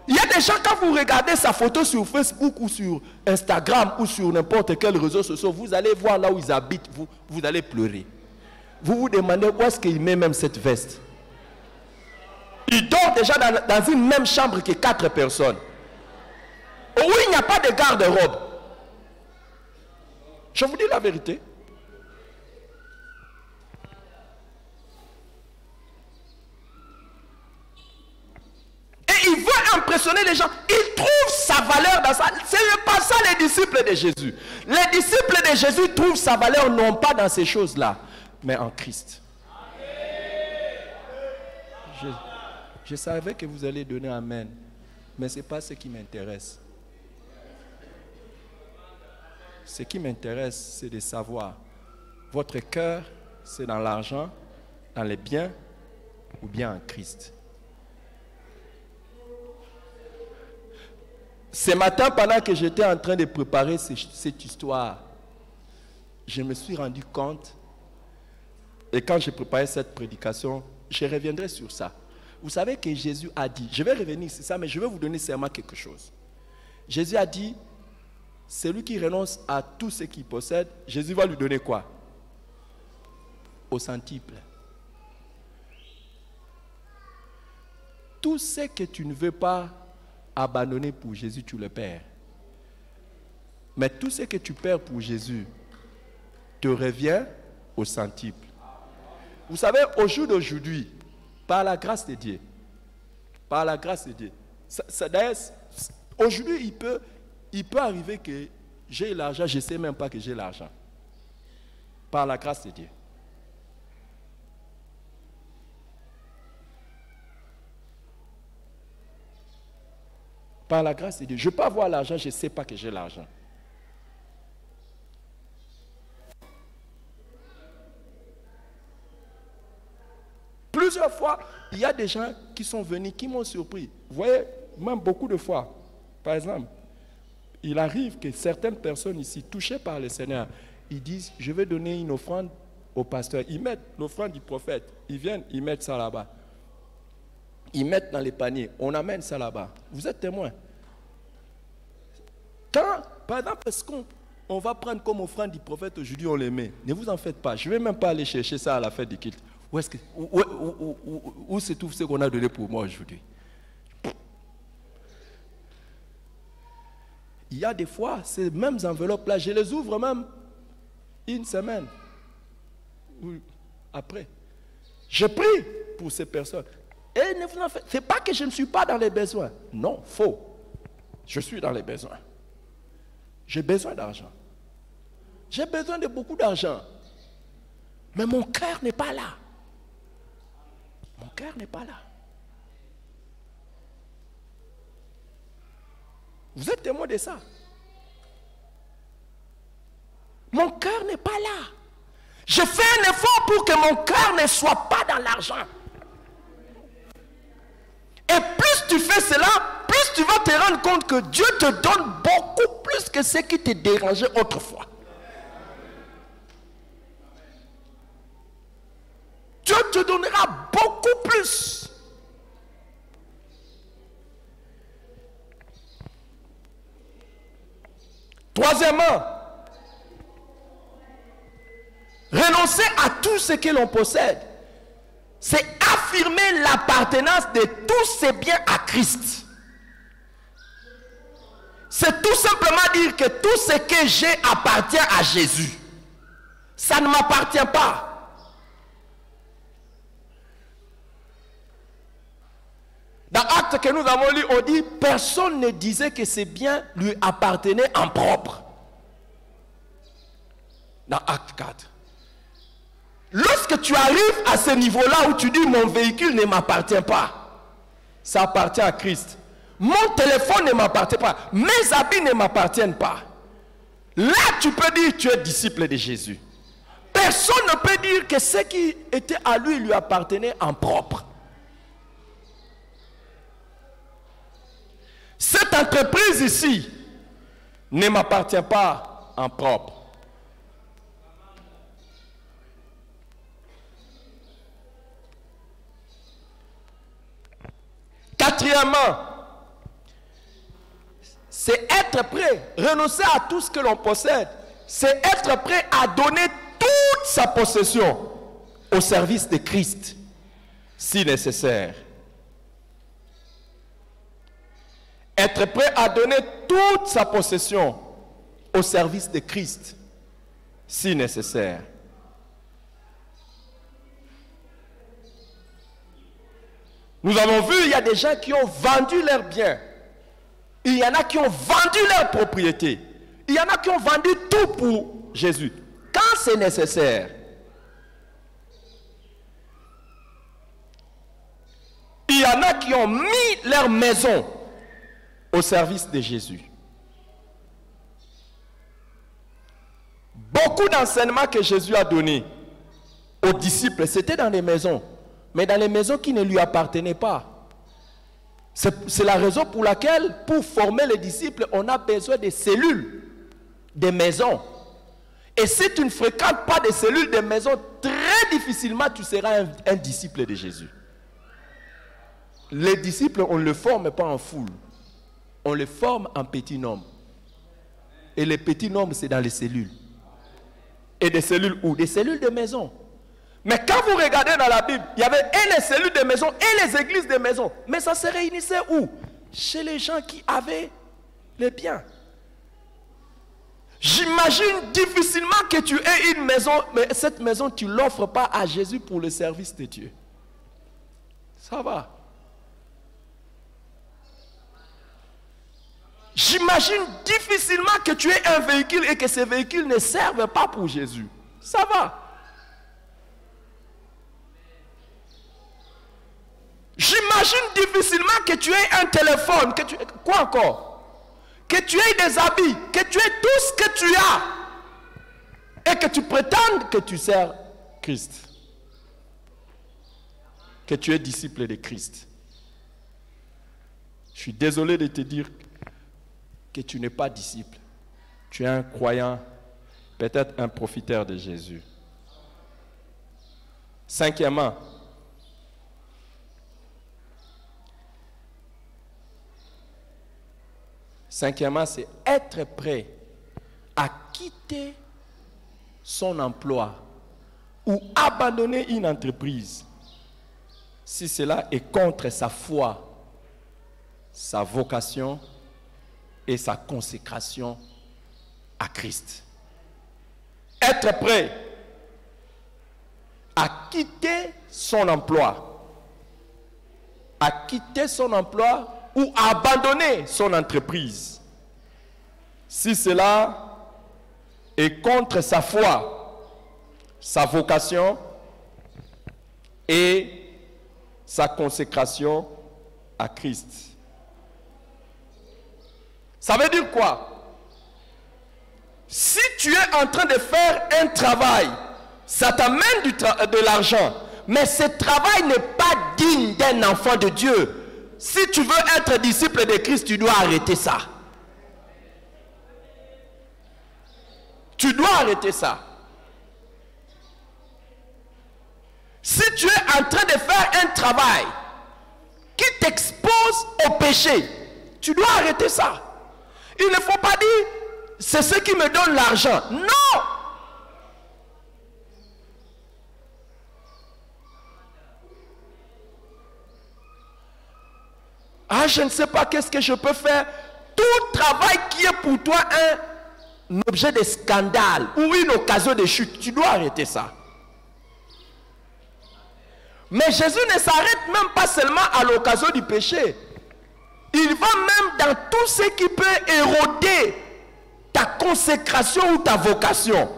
Il y a des gens, quand vous regardez sa photo sur Facebook ou sur Instagram ou sur n'importe quel réseau social, vous allez voir là où ils habitent, vous allez pleurer. Vous vous demandez où est-ce qu'il met même cette veste. Il dort déjà dans une même chambre que 4 personnes. Où il n'y a pas de garde-robe. Je vous dis la vérité. Et il veut impressionner les gens. Il trouve sa valeur dans ça. Ce n'est pas ça les disciples de Jésus. Les disciples de Jésus trouvent sa valeur non pas dans ces choses-là, mais en Christ. Je savais que vous allez donner Amen, mais ce n'est pas ce qui m'intéresse. Ce qui m'intéresse, c'est de savoir, votre cœur, c'est dans l'argent, dans les biens, ou bien en Christ. Ce matin, pendant que j'étais en train de préparer cette histoire, je me suis rendu compte, et quand j'ai préparé cette prédication, je reviendrai sur ça. Vous savez que Jésus a dit, je vais revenir sur ça, mais je vais vous donner seulement quelque chose. Jésus a dit, celui qui renonce à tout ce qu'il possède, Jésus va lui donner quoi? Au centuple. Tout ce que tu ne veux pas abandonner pour Jésus, tu le perds. Mais tout ce que tu perds pour Jésus te revient au centuple. Vous savez, au jour d'aujourd'hui, par la grâce de Dieu, d'ailleurs, aujourd'hui, il peut arriver que j'ai l'argent, je ne sais même pas que j'ai l'argent. Par la grâce de Dieu. Par la grâce de Dieu. Je peux avoir l'argent, je ne sais pas que j'ai l'argent. Plusieurs fois, il y a des gens qui sont venus, qui m'ont surpris. Vous voyez, même beaucoup de fois, par exemple, il arrive que certaines personnes ici, touchées par le Seigneur, ils disent, je vais donner une offrande au pasteur. Ils mettent l'offrande du prophète. Ils viennent, ils mettent ça là-bas. Ils mettent dans les paniers. On amène ça là-bas. Vous êtes témoins. Quand, par exemple, est-ce qu'on va prendre comme offrande du prophète aujourd'hui, on les met. Ne vous en faites pas. Je ne vais même pas aller chercher ça à la fête du culte. Où se trouve ce qu'on a donné pour moi aujourd'hui? Il y a des fois, ces mêmes enveloppes-là, je les ouvre même une semaine après. Je prie pour ces personnes. Et ne vous en faites. Ce n'est pas que je ne suis pas dans les besoins. Non, faux. Je suis dans les besoins. J'ai besoin d'argent. J'ai besoin de beaucoup d'argent. Mais mon cœur n'est pas là. Mon cœur n'est pas là. Vous êtes témoin de ça. Mon cœur n'est pas là. Je fais un effort pour que mon cœur ne soit pas dans l'argent. Et plus tu fais cela, plus tu vas te rendre compte que Dieu te donne beaucoup plus que ce qui te dérangeait autrefois. Dieu te donnera beaucoup plus. Troisièmement, renoncer à tout ce que l'on possède, c'est affirmer l'appartenance de tous ces biens à Christ. C'est tout simplement dire que tout ce que j'ai appartient à Jésus. Ça ne m'appartient pas. Dans Actes que nous avons lu, on dit personne ne disait que ces biens lui appartenaient en propre. Dans Acte 4. Lorsque tu arrives à ce niveau-là où tu dis mon véhicule ne m'appartient pas, ça appartient à Christ. Mon téléphone ne m'appartient pas, mes habits ne m'appartiennent pas. Là, tu peux dire que tu es disciple de Jésus. Personne ne peut dire que ce qui était à lui appartenait en propre. Cette entreprise ici ne m'appartient pas en propre. Quatrièmement, c'est être prêt, renoncer à tout ce que l'on possède, c'est être prêt à donner toute sa possession au service de Christ, si nécessaire. Être prêt à donner toute sa possession au service de Christ, si nécessaire. Nous avons vu, il y a des gens qui ont vendu leurs biens. Il y en a qui ont vendu leurs propriétés. Il y en a qui ont vendu tout pour Jésus. Quand c'est nécessaire. Il y en a qui ont mis leur maison au service de Jésus. Beaucoup d'enseignements que Jésus a donnés aux disciples, c'était dans les maisons. Mais dans les maisons qui ne lui appartenaient pas. C'est la raison pour laquelle, pour former les disciples, on a besoin de cellules, des maisons. Et si tu ne fréquentes pas des cellules, des maisons, très difficilement tu seras un disciple de Jésus. Les disciples, on ne les forme pas en foule. On les forme en petit nombre. Et les petits nombres, c'est dans les cellules. Et des cellules où? Des cellules de maison. Mais quand vous regardez dans la Bible, il y avait et les cellules de maison et les églises de maison. Mais ça se réunissait où? Chez les gens qui avaient les biens. J'imagine difficilement que tu aies une maison, mais cette maison, tu ne l'offres pas à Jésus pour le service de Dieu. Ça va. J'imagine difficilement que tu aies un véhicule et que ce véhicule ne serve pas pour Jésus. Ça va. J'imagine difficilement que tu aies un téléphone, quoi encore? Que tu aies des habits, que tu aies tout ce que tu as et que tu prétendes que tu sers Christ. Que tu es disciple de Christ. Je suis désolé de te dire que tu n'es pas disciple. Tu es un croyant, peut-être un profiteur de Jésus. Cinquièmement, c'est être prêt à quitter son emploi ou abandonner une entreprise si cela est contre sa foi, sa vocation et sa consécration à Christ. Être prêt à quitter son emploi, ou abandonner son entreprise si cela est contre sa foi, sa vocation et sa consécration à Christ. Ça veut dire quoi? Si tu es en train de faire un travail, ça t'amène de l'argent, mais ce travail n'est pas digne d'un enfant de Dieu. Si tu veux être disciple de Christ, tu dois arrêter ça. Tu dois arrêter ça. Si tu es en train de faire un travail qui t'expose au péché, tu dois arrêter ça. Il ne faut pas dire, c'est ce qui me donne l'argent. Non! Ah, je ne sais pas qu'est-ce que je peux faire. Tout travail qui est pour toi un objet de scandale ou une occasion de chute, tu dois arrêter ça. Mais Jésus ne s'arrête même pas seulement à l'occasion du péché. Il va même dans tout ce qui peut éroder ta consécration ou ta vocation.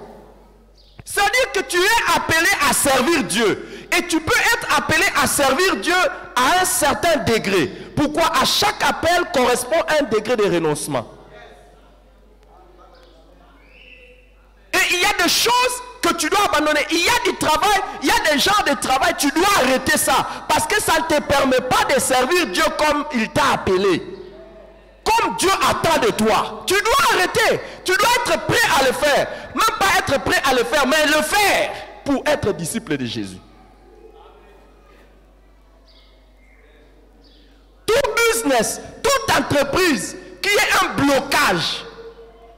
C'est-à-dire que tu es appelé à servir Dieu. Et tu peux être appelé à servir Dieu à un certain degré. Pourquoi? À chaque appel correspond un degré de renoncement. Et il y a des choses que tu dois abandonner. Il y a du travail, il y a des genres de travail, tu dois arrêter ça. Parce que ça ne te permet pas de servir Dieu comme il t'a appelé. Comme Dieu attend de toi. Tu dois arrêter. Tu dois être prêt à le faire. Même pas être prêt à le faire, mais le faire pour être disciple de Jésus. Tout business, toute entreprise qui est un blocage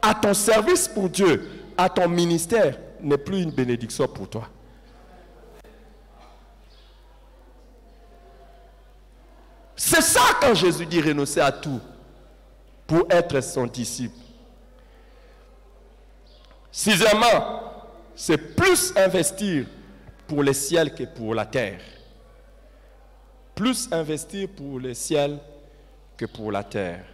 à ton service pour Dieu, à ton ministère, n'est plus une bénédiction pour toi. C'est ça quand Jésus dit renoncer à tout pour être son disciple. Sixièmement, c'est plus investir pour le ciel que pour la terre. Plus investir pour le ciel que pour la terre.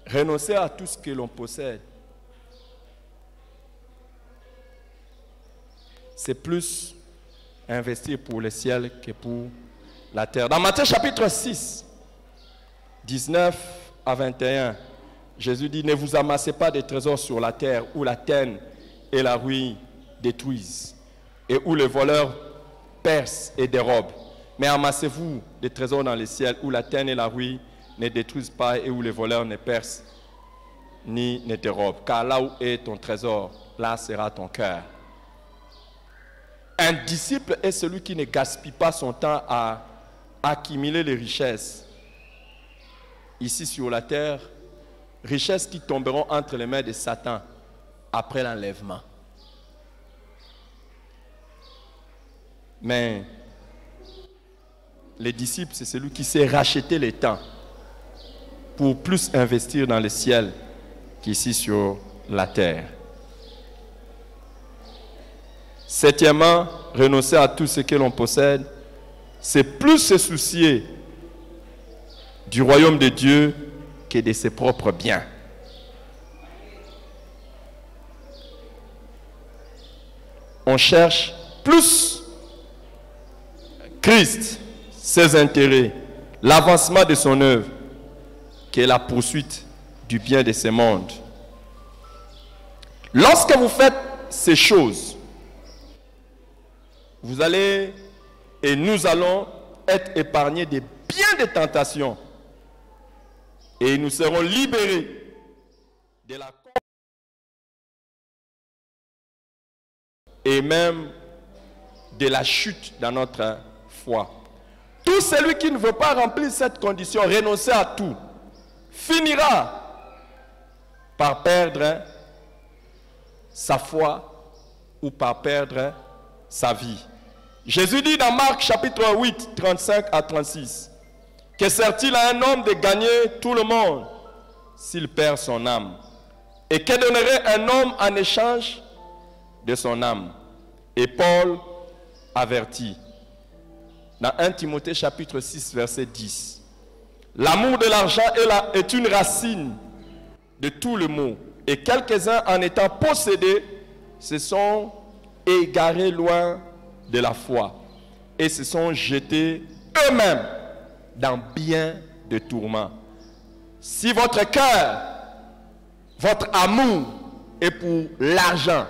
Renoncer à tout ce que l'on possède. C'est plus investir pour le ciel que pour la terre. Dans Matthieu chapitre 6, 19 à 21, Jésus dit, ne vous amassez pas de trésors sur la terre où la teigne et la rouille détruisent et où les voleurs percent et dérobent. Mais amassez-vous des trésors dans le ciel où la teigne et la rouille ne détruisent pas et où les voleurs ne percent ni ne dérobent. Car là où est ton trésor, là sera ton cœur. Un disciple est celui qui ne gaspille pas son temps à accumuler les richesses ici sur la terre richesses qui tomberont entre les mains de Satan après l'enlèvement. Mais les disciples, c'est celui qui sait racheter les temps pour plus investir dans le ciel qu'ici sur la terre. Septièmement, renoncer à tout ce que l'on possède, c'est plus se soucier du royaume de Dieu que de ses propres biens. On cherche plus Christ, ses intérêts, l'avancement de son œuvre, que la poursuite du bien de ce monde. Lorsque vous faites ces choses, vous allez et nous allons être épargnés de bien des tentations et nous serons libérés de la et même de la chute dans notre foi. Tout celui qui ne veut pas remplir cette condition, renoncer à tout, finira par perdre sa foi ou par perdre sa vie. Jésus dit dans Marc chapitre 8, 35 à 36, que sert-il à un homme de gagner tout le monde s'il perd son âme? Et que donnerait un homme en échange de son âme? Et Paul avertit dans 1 Timothée chapitre 6 verset 10. L'amour de l'argent est une racine de tout le maux. Et quelques-uns en étant possédés se sont égarés loin de la foi et se sont jetés eux-mêmes dans bien de tourments. Si votre cœur, votre amour est pour l'argent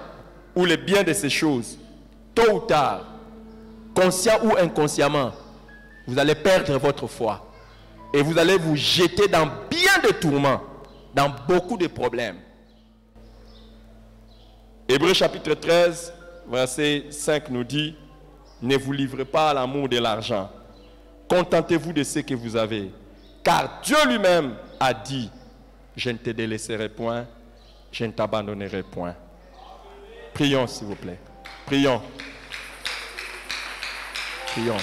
ou le bien de ces choses, tôt ou tard, conscient ou inconsciemment, vous allez perdre votre foi et vous allez vous jeter dans bien de tourments, dans beaucoup de problèmes. Hébreux chapitre 13, verset 5 nous dit: ne vous livrez pas à l'amour de l'argent, contentez-vous de ce que vous avez, car Dieu lui-même a dit: je ne te délaisserai point, je ne t'abandonnerai point. Prions s'il vous plaît, prions. Prions.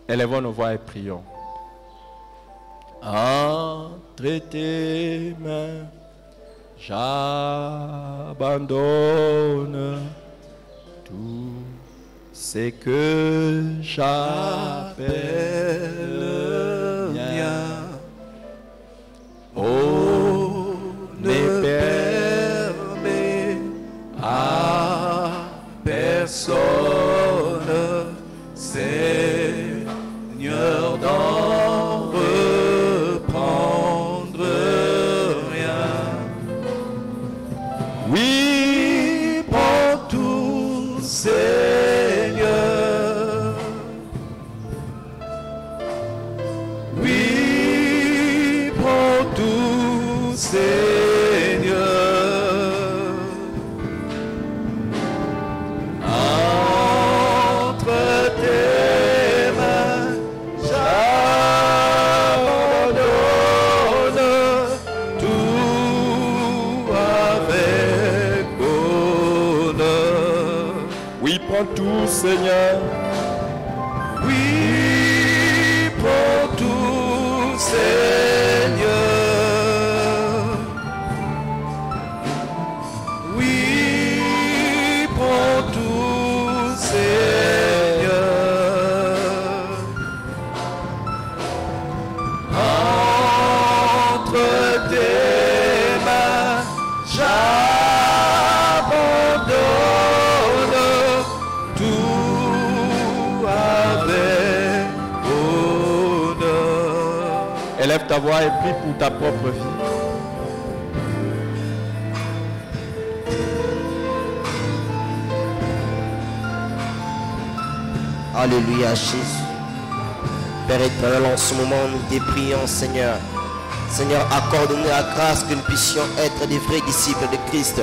Élevons nos voix et prions. Entre tes mains, j'abandonne tout ce que j'appelle mien. Oh, ne permets à personne, Seigneur, d'en reprendre rien. Oui, prends tout, Seigneur. Oui, prends tout, Seigneur. Entre tes mains, j'abandonne tout avec bonheur. Oui, prends tout, Seigneur. Oui, prends tout, Seigneur. Oui, prends tout, Seigneur. Entre tes mains, j'abandonne tout avec bonheur. Élève ta voix et prie pour ta propre vie. Alléluia, Jésus. Père éternel, en ce moment, nous te prions, Seigneur. Seigneur, accorde-nous la grâce que nous puissions être des vrais disciples de Christ.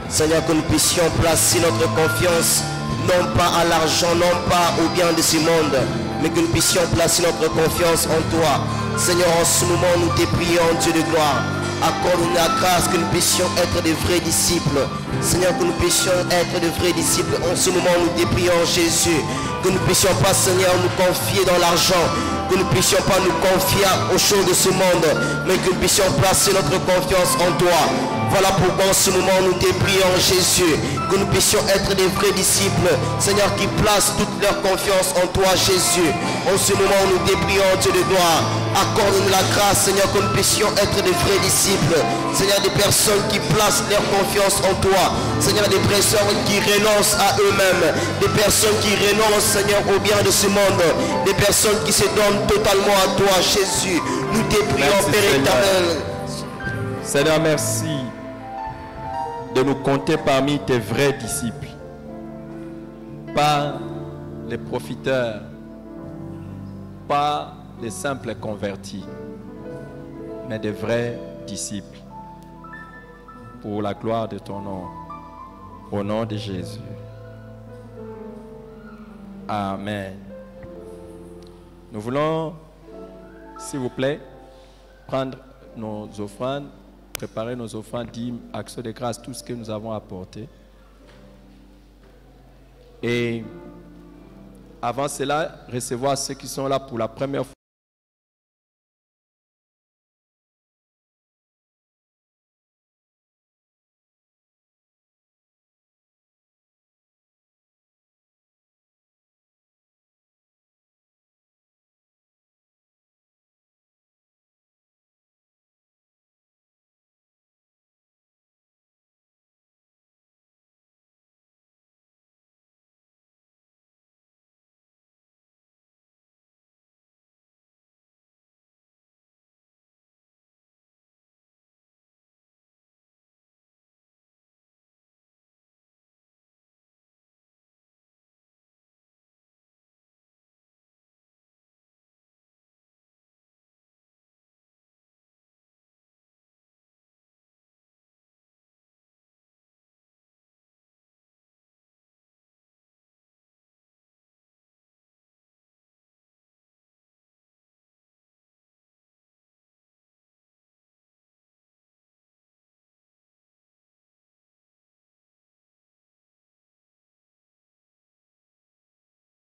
Seigneur, que nous puissions placer notre confiance, non pas à l'argent, non pas au bien de ce monde, mais que nous puissions placer notre confiance en toi. Seigneur, en ce moment, nous te prions, Dieu de gloire. Accorde-nous la grâce que nous puissions être des vrais disciples. Seigneur, que nous puissions être de vrais disciples. En ce moment, nous te prions, Jésus. Que nous ne puissions pas, Seigneur, nous confier dans l'argent. Que nous ne puissions pas nous confier aux choses de ce monde. Mais que nous puissions placer notre confiance en toi. Voilà pourquoi en ce moment, nous te prions, Jésus. Que nous puissions être des vrais disciples. Seigneur, qui placent toute leur confiance en toi, Jésus. En ce moment, nous te prions, Dieu de gloire. Accorde-nous la grâce, Seigneur, que nous puissions être des vrais disciples. Seigneur, des personnes qui placent leur confiance en toi. Seigneur, des personnes qui renoncent à eux-mêmes. Des personnes qui renoncent, Seigneur, au bien de ce monde. Des personnes qui se donnent totalement à toi, Jésus. Nous te prions, Père éternel. Seigneur, merci de nous compter parmi tes vrais disciples. Pas les profiteurs, pas les simples convertis, mais des vrais disciples. Pour la gloire de ton nom, au nom de Jésus. Amen. Nous voulons, s'il vous plaît, prendre nos offrandes, préparer nos offrandes, dîmes, actions de grâce, tout ce que nous avons apporté. Et avant cela, recevoir ceux qui sont là pour la première fois.